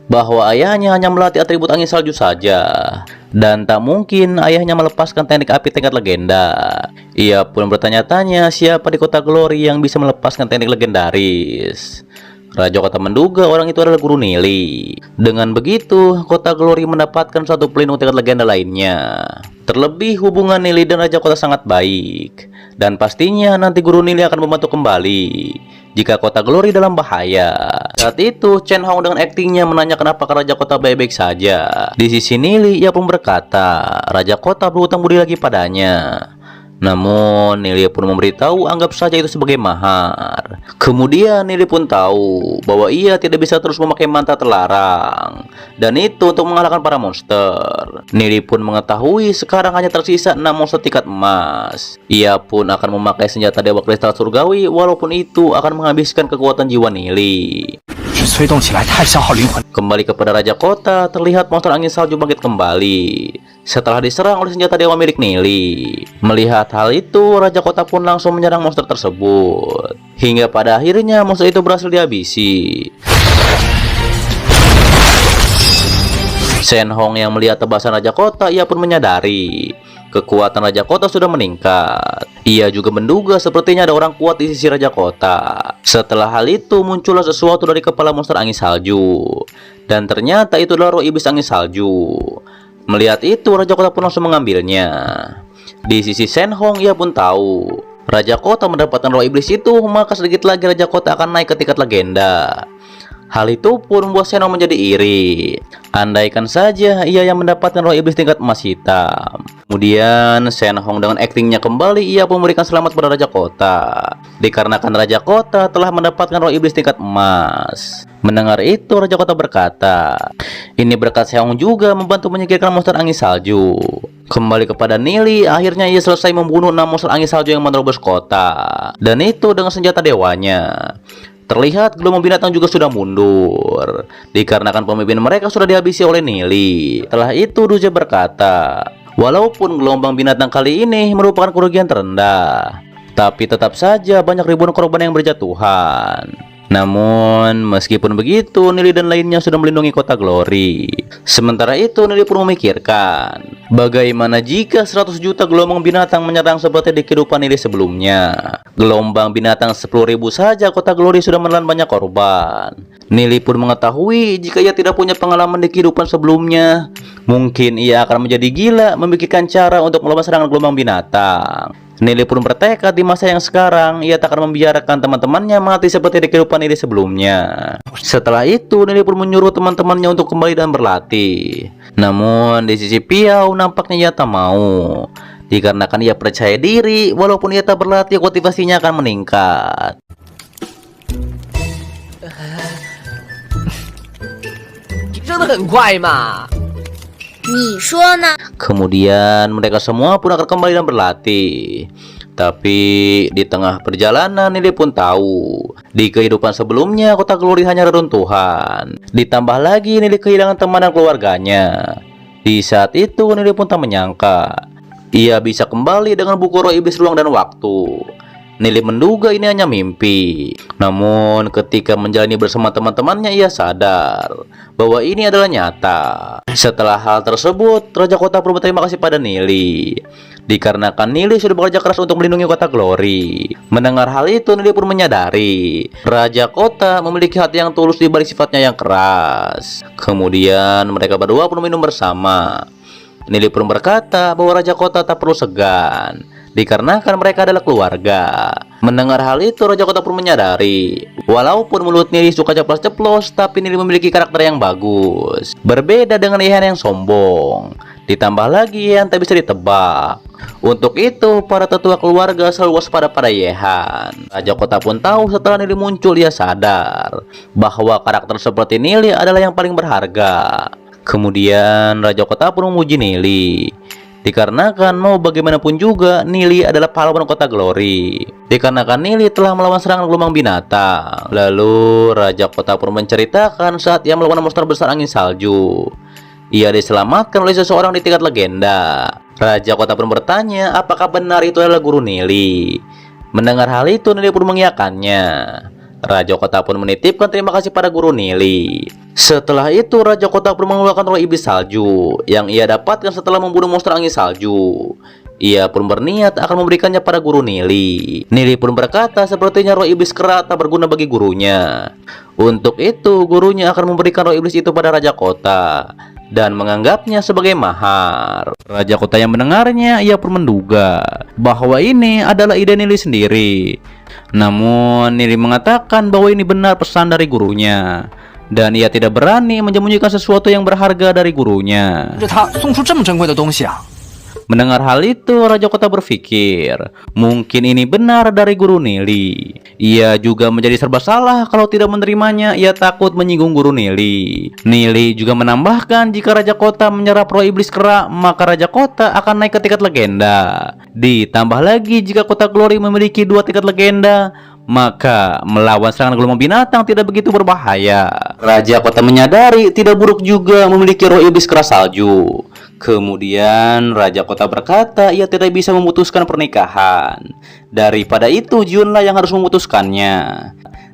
bahwa ayahnya hanya melatih atribut angin salju saja, dan tak mungkin ayahnya melepaskan teknik api tingkat legenda. Ia pun bertanya-tanya siapa di kota Glory yang bisa melepaskan teknik legendaris. Raja Kota menduga orang itu adalah Guru Nili. Dengan begitu, kota Glory mendapatkan satu pelindung tingkat legenda lainnya. Terlebih hubungan Nili dan Raja Kota sangat baik, dan pastinya nanti Guru Nili akan membantu kembali jika kota Glory dalam bahaya. Saat itu Chen Hong dengan aktingnya menanyakan apakah Raja Kota baik-baik saja. Di sisi Nili, ia pun berkata Raja Kota berhutang budi lagi padanya. Namun Nili pun memberitahu anggap saja itu sebagai mahar. Kemudian Nili pun tahu bahwa ia tidak bisa terus memakai mantra terlarang, dan itu untuk mengalahkan para monster. Nili pun mengetahui sekarang hanya tersisa 6 monster tingkat emas. Ia pun akan memakai senjata Dewa Kristal Surgawi, walaupun itu akan menghabiskan kekuatan jiwa Nili. Kembali kepada Raja Kota, terlihat monster angin salju bangkit kembali setelah diserang oleh senjata dewa milik Nili. Melihat hal itu, Raja Kota pun langsung menyerang monster tersebut, hingga pada akhirnya monster itu berhasil dihabisi. Chen Hong yang melihat tebasan Raja Kota, ia pun menyadari kekuatan Raja Kota sudah meningkat. Ia juga menduga sepertinya ada orang kuat di sisi Raja Kota. Setelah hal itu, muncullah sesuatu dari kepala monster angin salju, dan ternyata itu adalah roh iblis angin salju. Melihat itu, Raja Kota pun langsung mengambilnya. Di sisi Chen Hong, ia pun tahu Raja Kota mendapatkan roh iblis itu, maka sedikit lagi Raja Kota akan naik ke tingkat legenda. Hal itu pun membuat Chen Hong menjadi iri. Andaikan saja ia yang mendapatkan roh iblis tingkat emas hitam. Kemudian Chen Hong dengan aktingnya kembali, ia pun memberikan selamat pada Raja Kota, dikarenakan Raja Kota telah mendapatkan roh iblis tingkat emas. Mendengar itu, Raja Kota berkata, ini berkat Chen Hong juga membantu menyingkirkan monster angin salju. Kembali kepada Nili, akhirnya ia selesai membunuh 6 monster angin salju yang menerobos kota, dan itu dengan senjata dewanya. Terlihat gelombang binatang juga sudah mundur, dikarenakan pemimpin mereka sudah dihabisi oleh Nili. Setelah itu Duja berkata, walaupun gelombang binatang kali ini merupakan kerugian terendah, tapi tetap saja banyak ribuan korban yang berjatuhan. Namun meskipun begitu, Nili dan lainnya sudah melindungi kota Glory. Sementara itu Nili pun memikirkan, bagaimana jika 100 juta gelombang binatang menyerang seperti di kehidupan Nili sebelumnya. Gelombang binatang 10.000 saja kota Glory sudah menelan banyak korban. Nili pun mengetahui jika ia tidak punya pengalaman di kehidupan sebelumnya, mungkin ia akan menjadi gila memikirkan cara untuk melawan serangan gelombang binatang. Nili pun bertekad di masa yang sekarang ia tak akan membiarkan teman-temannya mati seperti di kehidupan Nili sebelumnya. Setelah itu Nili pun menyuruh teman-temannya untuk kembali dan berlatih. Namun di sisi Piao nampaknya ia tak mau, dikarenakan ia percaya diri walaupun ia tak berlatih motivasinya akan meningkat. Kemudian mereka semua pun akan kembali dan berlatih. Tapi di tengah perjalanan Nili pun tahu di kehidupan sebelumnya kota Glory hanya reruntuhan. Ditambah lagi Nili kehilangan teman dan keluarganya. Di saat itu Nili pun tak menyangka ia bisa kembali dengan buku roh iblis ruang dan waktu. Nili menduga ini hanya mimpi. Namun ketika menjalani bersama teman-temannya, ia sadar bahwa ini adalah nyata. Setelah hal tersebut, Raja Kota pun berterima kasih pada Nili, dikarenakan Nili sudah bekerja keras untuk melindungi kota Glory. Mendengar hal itu, Nili pun menyadari Raja Kota memiliki hati yang tulus di balik sifatnya yang keras. Kemudian mereka berdua pun minum bersama. Nili pun berkata bahwa Raja Kota tak perlu segan, dikarenakan mereka adalah keluarga. Mendengar hal itu, Raja Kota pun menyadari walaupun mulut Nili suka ceplos-ceplos, tapi Nili memiliki karakter yang bagus, berbeda dengan Ihan yang sombong. Ditambah lagi Ihan tak bisa ditebak. Untuk itu, para tetua keluarga selalu waspada pada Yehan. Raja Kota pun tahu setelah Nili muncul, ia sadar bahwa karakter seperti Nili adalah yang paling berharga. Kemudian Raja Kota pun memuji Nili, dikarenakan mau bagaimanapun juga Nili adalah pahlawan kota Glory. Dikarenakan Nili telah melawan serangan gelombang binatang. Lalu Raja Kota pun menceritakan saat ia melawan monster besar angin salju, ia diselamatkan oleh seseorang di tingkat legenda. Raja Kota pun bertanya apakah benar itu adalah guru Nili. Mendengar hal itu, Nili pun mengiyakannya. Raja Kota pun menitipkan terima kasih pada guru Nili. Setelah itu, Raja Kota pun mengeluarkan roh iblis salju yang ia dapatkan setelah membunuh monster angin salju. Ia pun berniat akan memberikannya pada guru Nili. Nili pun berkata sepertinya roh iblis kera tak berguna bagi gurunya. Untuk itu, gurunya akan memberikan roh iblis itu pada Raja Kota dan menganggapnya sebagai mahar. Raja Kota yang mendengarnya, ia pun menduga bahwa ini adalah ide Nili sendiri. Namun Nili mengatakan bahwa ini benar pesan dari gurunya, dan ia tidak berani menyembunyikan sesuatu yang berharga dari gurunya. Mendengar hal itu, Raja Kota berpikir mungkin ini benar dari guru Nili. Ia juga menjadi serba salah kalau tidak menerimanya. Ia takut menyinggung guru Nili. Nili juga menambahkan jika Raja Kota menyerap roh iblis kera, maka Raja Kota akan naik ke tingkat legenda. Ditambah lagi jika kota Glory memiliki 2 tingkat legenda, maka melawan serangan gelombang binatang tidak begitu berbahaya. Raja Kota menyadari tidak buruk juga memiliki roh iblis keras salju. Kemudian Raja Kota berkata ia tidak bisa memutuskan pernikahan. Daripada itu, Jiunlah yang harus memutuskannya.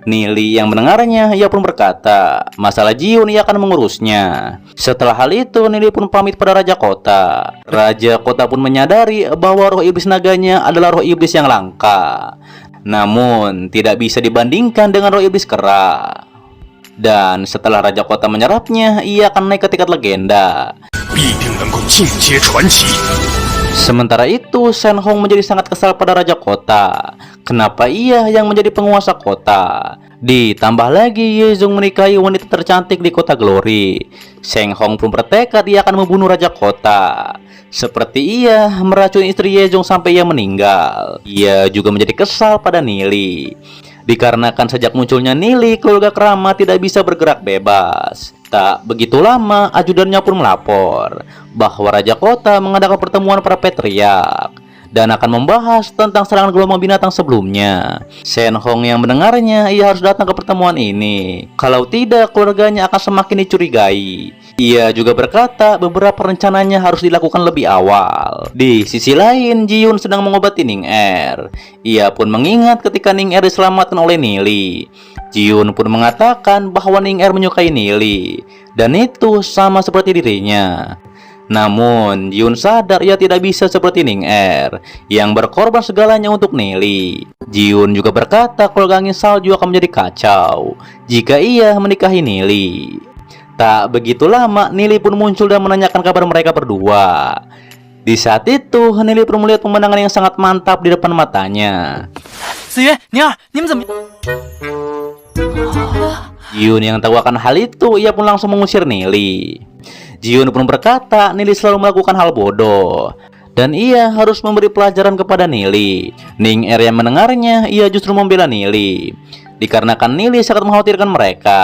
Nili yang mendengarnya, ia pun berkata masalah Jiun ia akan mengurusnya. Setelah hal itu, Nili pun pamit pada Raja Kota. Raja Kota pun menyadari bahwa roh iblis naganya adalah roh iblis yang langka, namun tidak bisa dibandingkan dengan roh iblis kera. Dan setelah Raja Kota menyerapnya, ia akan naik ke tingkat legenda. Sementara itu, Shen Hong menjadi sangat kesal pada Raja Kota. Kenapa ia yang menjadi penguasa kota? Ditambah lagi Ye Zong menikahi wanita tercantik di kota Glory. Shen Hong pun bertekad ia akan membunuh Raja Kota. Seperti ia meracuni istri Ye Zong sampai ia meninggal. Ia juga menjadi kesal pada Nili, dikarenakan sejak munculnya Nili, keluarga keramat tidak bisa bergerak bebas. Tak begitu lama, ajudannya pun melapor bahwa Raja Kota mengadakan pertemuan para patriark dan akan membahas tentang serangan gelombang binatang sebelumnya. Shen Hong yang mendengarnya, ia harus datang ke pertemuan ini. Kalau tidak, keluarganya akan semakin dicurigai. Ia juga berkata beberapa rencananya harus dilakukan lebih awal. Di sisi lain, Jiun sedang mengobati Ning Er. Ia pun mengingat ketika Ning Er diselamatkan oleh Nili. Jiun pun mengatakan bahwa Ning Er menyukai Nili, dan itu sama seperti dirinya. Namun, Jiun sadar ia tidak bisa seperti Ning Er yang berkorban segalanya untuk Nili. Jiun juga berkata keluarga angin salju akan menjadi kacau jika ia menikahi Nili. Tak begitu lama, Nili pun muncul dan menanyakan kabar mereka berdua. Di saat itu, Nili pun melihat pemandangan yang sangat mantap di depan matanya. Jiun yang tahu akan hal itu, ia pun langsung mengusir Nili. Jiun pun berkata Nili selalu melakukan hal bodoh, dan ia harus memberi pelajaran kepada Nili. Ning Er yang mendengarnya, ia justru membela Nili, dikarenakan Nili sangat mengkhawatirkan mereka.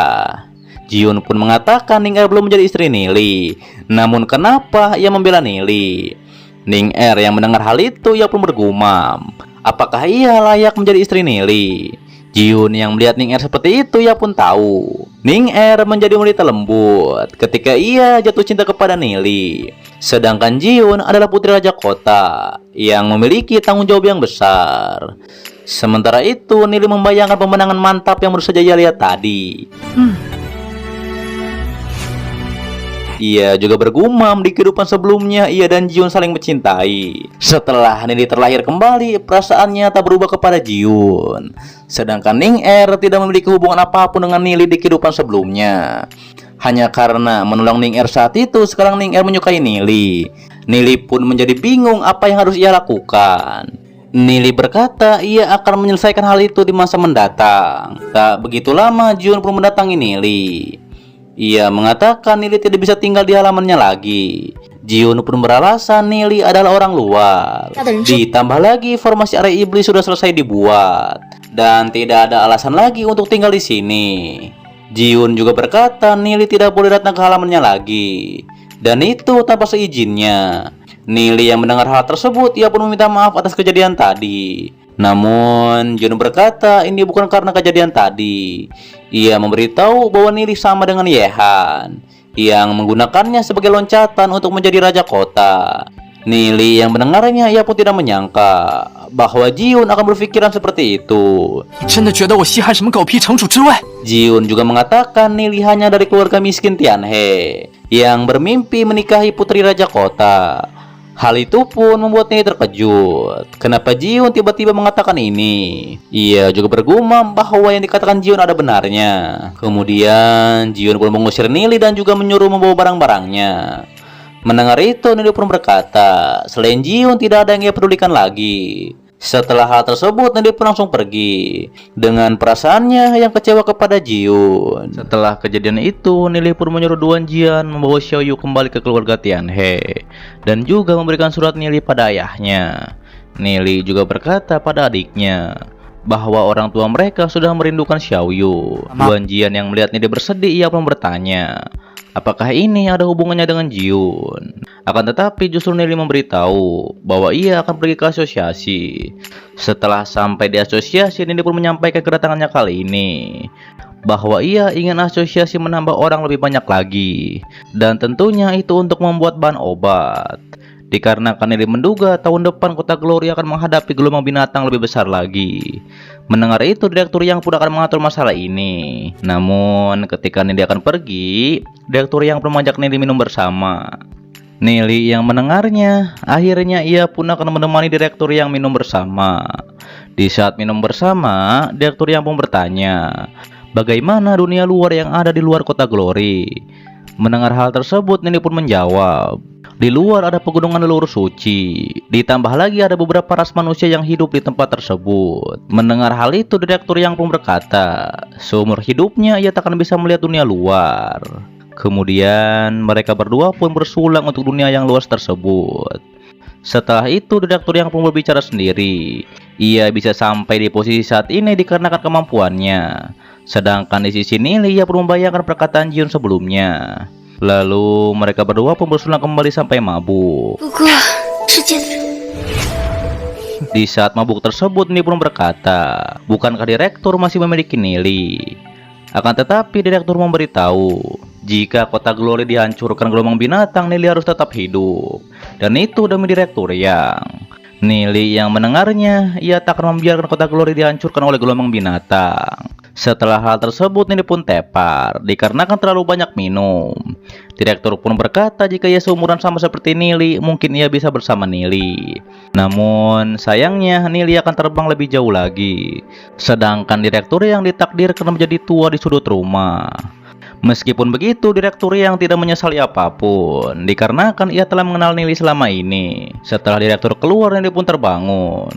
Jiun pun mengatakan Ning Er belum menjadi istri Nili, namun kenapa ia membela Nili? Ning Er yang mendengar hal itu, ia pun bergumam, apakah ia layak menjadi istri Nili? Jiun yang melihat Ning Er seperti itu, ia pun tahu Ning Er menjadi wanita lembut ketika ia jatuh cinta kepada Nili. Sedangkan Jiun adalah putri Raja Kota yang memiliki tanggung jawab yang besar. Sementara itu, Nili membayangkan pemandangan mantap yang baru saja ia lihat tadi. Ia juga bergumam di kehidupan sebelumnya ia dan Jiun saling mencintai. Setelah Nili terlahir kembali, perasaannya tak berubah kepada Jiun. Sedangkan Ning Er tidak memiliki hubungan apapun dengan Nili di kehidupan sebelumnya. Hanya karena menolong Ning Er saat itu, sekarang Ning Er menyukai Nili. Nili pun menjadi bingung apa yang harus ia lakukan. Nili berkata ia akan menyelesaikan hal itu di masa mendatang. Tak begitu lama, Jiun pun mendatangi Nili. Ia mengatakan Nili tidak bisa tinggal di halamannya lagi. Jiun pun beralasan Nili adalah orang luar. Ditambah lagi formasi area iblis sudah selesai dibuat dan tidak ada alasan lagi untuk tinggal di sini. Jiun juga berkata Nili tidak boleh datang ke halamannya lagi, dan itu tanpa seizinnya. Nili yang mendengar hal tersebut, ia pun meminta maaf atas kejadian tadi. Namun, Jiun berkata ini bukan karena kejadian tadi. Ia memberitahu bahwa Nili sama dengan Yehan, yang menggunakannya sebagai loncatan untuk menjadi raja kota. Nili yang mendengarnya, ia pun tidak menyangka bahwa Jiun akan berpikiran seperti itu. Jiun juga mengatakan Nili hanya dari keluarga miskin Tianhe, yang bermimpi menikahi putri raja kota. Hal itu pun membuat Nili terkejut. Kenapa Jiun tiba-tiba mengatakan ini? Ia juga bergumam bahwa yang dikatakan Jiun ada benarnya. Kemudian Jiun pun mengusir Nili dan juga menyuruh membawa barang-barangnya. Mendengar itu, Nili pun berkata, selain Jiun tidak ada yang ia pedulikan lagi. Setelah hal tersebut, Nili pun langsung pergi dengan perasaannya yang kecewa kepada Jiun. Setelah kejadian itu, Nili pun menyuruh Duan Jian membawa Xiaoyu kembali ke keluarga Tianhe dan juga memberikan surat Nili pada ayahnya. Nili juga berkata pada adiknya bahwa orang tua mereka sudah merindukan Xiaoyu. Duan Jian yang melihat Nili bersedih, ia pun bertanya, apakah ini ada hubungannya dengan Jiun? Akan tetapi justru Nili memberitahu bahwa ia akan pergi ke asosiasi. Setelah sampai di asosiasi, Nili pun menyampaikan kedatangannya kali ini bahwa ia ingin asosiasi menambah orang lebih banyak lagi, dan tentunya itu untuk membuat bahan obat. Dikarenakan Nili menduga tahun depan kota Glory akan menghadapi gelombang binatang lebih besar lagi. Mendengar itu, Direktur Yang pun akan mengatur masalah ini. Namun ketika Nili akan pergi, Direktur Yang pun mengajak Nili minum bersama. Nili yang mendengarnya, akhirnya ia pun akan menemani Direktur Yang minum bersama. Di saat minum bersama, Direktur Yang pun bertanya, bagaimana dunia luar yang ada di luar kota Glory? Mendengar hal tersebut, Nili pun menjawab, di luar ada pegunungan leluhur suci. Ditambah lagi ada beberapa ras manusia yang hidup di tempat tersebut. Mendengar hal itu, Direktur Yang pun berkata, seumur hidupnya ia tak akan bisa melihat dunia luar. Kemudian mereka berdua pun bersulang untuk dunia yang luas tersebut. Setelah itu, Direktur Yang pun berbicara sendiri. Ia bisa sampai di posisi saat ini dikarenakan kemampuannya. Sedangkan di sisi Nili, ia pun membayangkan perkataan Jiun sebelumnya. Lalu mereka berdua pun bersulang kembali sampai mabuk. Di saat mabuk tersebut, Nili pun berkata, bukankah Direktur masih memiliki Nili? Akan tetapi Direktur memberitahu, jika kota Glory dihancurkan gelombang binatang, Nili harus tetap hidup. Dan itu demi Direktur Yang. Nili yang mendengarnya, ia tak akan membiarkan kota Glory dihancurkan oleh gelombang binatang. Setelah hal tersebut, Nili pun tepar dikarenakan terlalu banyak minum. Direktur pun berkata jika ia seumuran sama seperti Nili, mungkin ia bisa bersama Nili. Namun sayangnya Nili akan terbang lebih jauh lagi. Sedangkan Direktur Yang ditakdirkan menjadi tua di sudut rumah. Meskipun begitu, Direktur Yang tidak menyesali apapun dikarenakan ia telah mengenal Nili selama ini. Setelah Direktur keluar, Nili pun terbangun.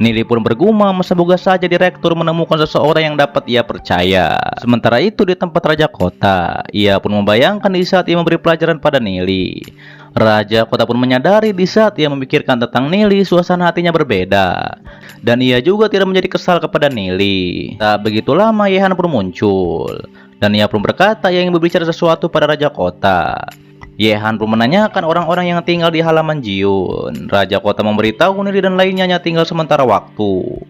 Nili pun bergumam, semoga saja Direktur menemukan seseorang yang dapat ia percaya. Sementara itu di tempat Raja Kota, ia pun membayangkan di saat ia memberi pelajaran pada Nili. Raja Kota pun menyadari di saat ia memikirkan tentang Nili, suasana hatinya berbeda. Dan ia juga tidak menjadi kesal kepada Nili. Tak begitu lama, Yehan pun muncul. Dan ia pun berkata ia ingin berbicara sesuatu pada Raja Kota. Yehan pun menanyakan orang-orang yang tinggal di halaman Jiun. Raja Kota memberitahu Nili dan lainnya hanya tinggal sementara waktu.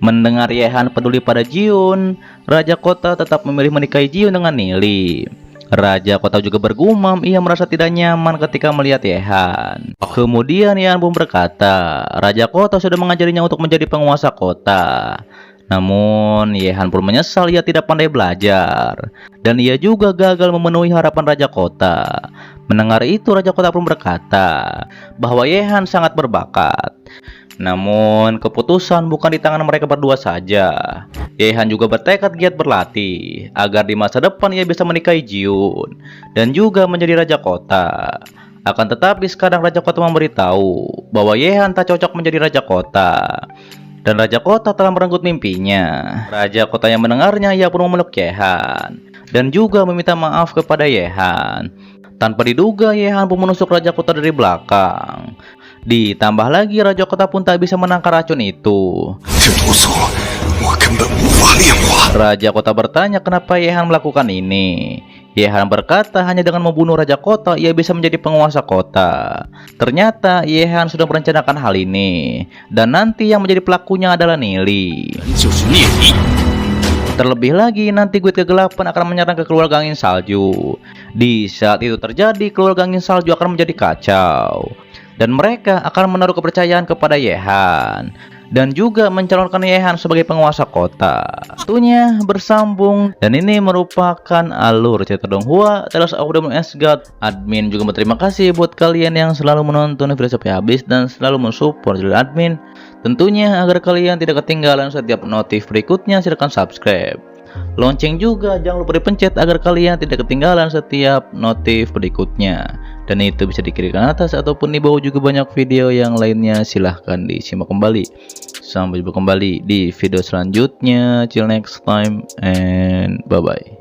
Mendengar Yehan peduli pada Jiun, Raja Kota tetap memilih menikahi Jiun dengan Nili. Raja kota juga bergumam, ia merasa tidak nyaman ketika melihat Yehan. Kemudian Yehan pun berkata, Raja kota sudah mengajarinya untuk menjadi penguasa kota. Namun Yehan pun menyesal ia tidak pandai belajar, dan ia juga gagal memenuhi harapan Raja kota. Mendengar itu Raja kota pun berkata bahwa Yehan sangat berbakat. Namun keputusan bukan di tangan mereka berdua saja. Yehan juga bertekad giat berlatih agar di masa depan ia bisa menikahi Jiun dan juga menjadi Raja kota. Akan tetapi sekarang Raja kota memberitahu bahwa Yehan tak cocok menjadi Raja kota, dan Raja kota telah merenggut mimpinya. Raja kota yang mendengarnya, ia pun memeluk Yehan dan juga meminta maaf kepada Yehan. Tanpa diduga, Yehan pun menusuk Raja kota dari belakang. Ditambah lagi Raja kota pun tak bisa menangkar racun itu. Raja kota bertanya kenapa Yehan melakukan ini. Yehan berkata hanya dengan membunuh Raja kota ia bisa menjadi penguasa kota. Ternyata Yehan sudah merencanakan hal ini, dan nanti yang menjadi pelakunya adalah Nili. Terlebih lagi nanti Guild Kegelapan akan menyerang ke keluarga angin salju. Di saat itu terjadi, keluarga angin salju akan menjadi kacau, dan mereka akan menaruh kepercayaan kepada Yehan dan juga mencalonkan Yehan sebagai penguasa kota. Tentunya bersambung, dan ini merupakan alur cerita Donghua Tales of Demon Asgard. Admin juga berterima kasih buat kalian yang selalu menonton video sampai habis dan selalu mensupport channel admin. Tentunya agar kalian tidak ketinggalan setiap notif berikutnya, silahkan subscribe. Lonceng juga jangan lupa dipencet agar kalian tidak ketinggalan setiap notif berikutnya. Dan itu bisa di kiri kanan atas ataupun di bawah juga banyak video yang lainnya, silahkan disimak kembali. Sampai jumpa kembali di video selanjutnya. Till next time and bye bye.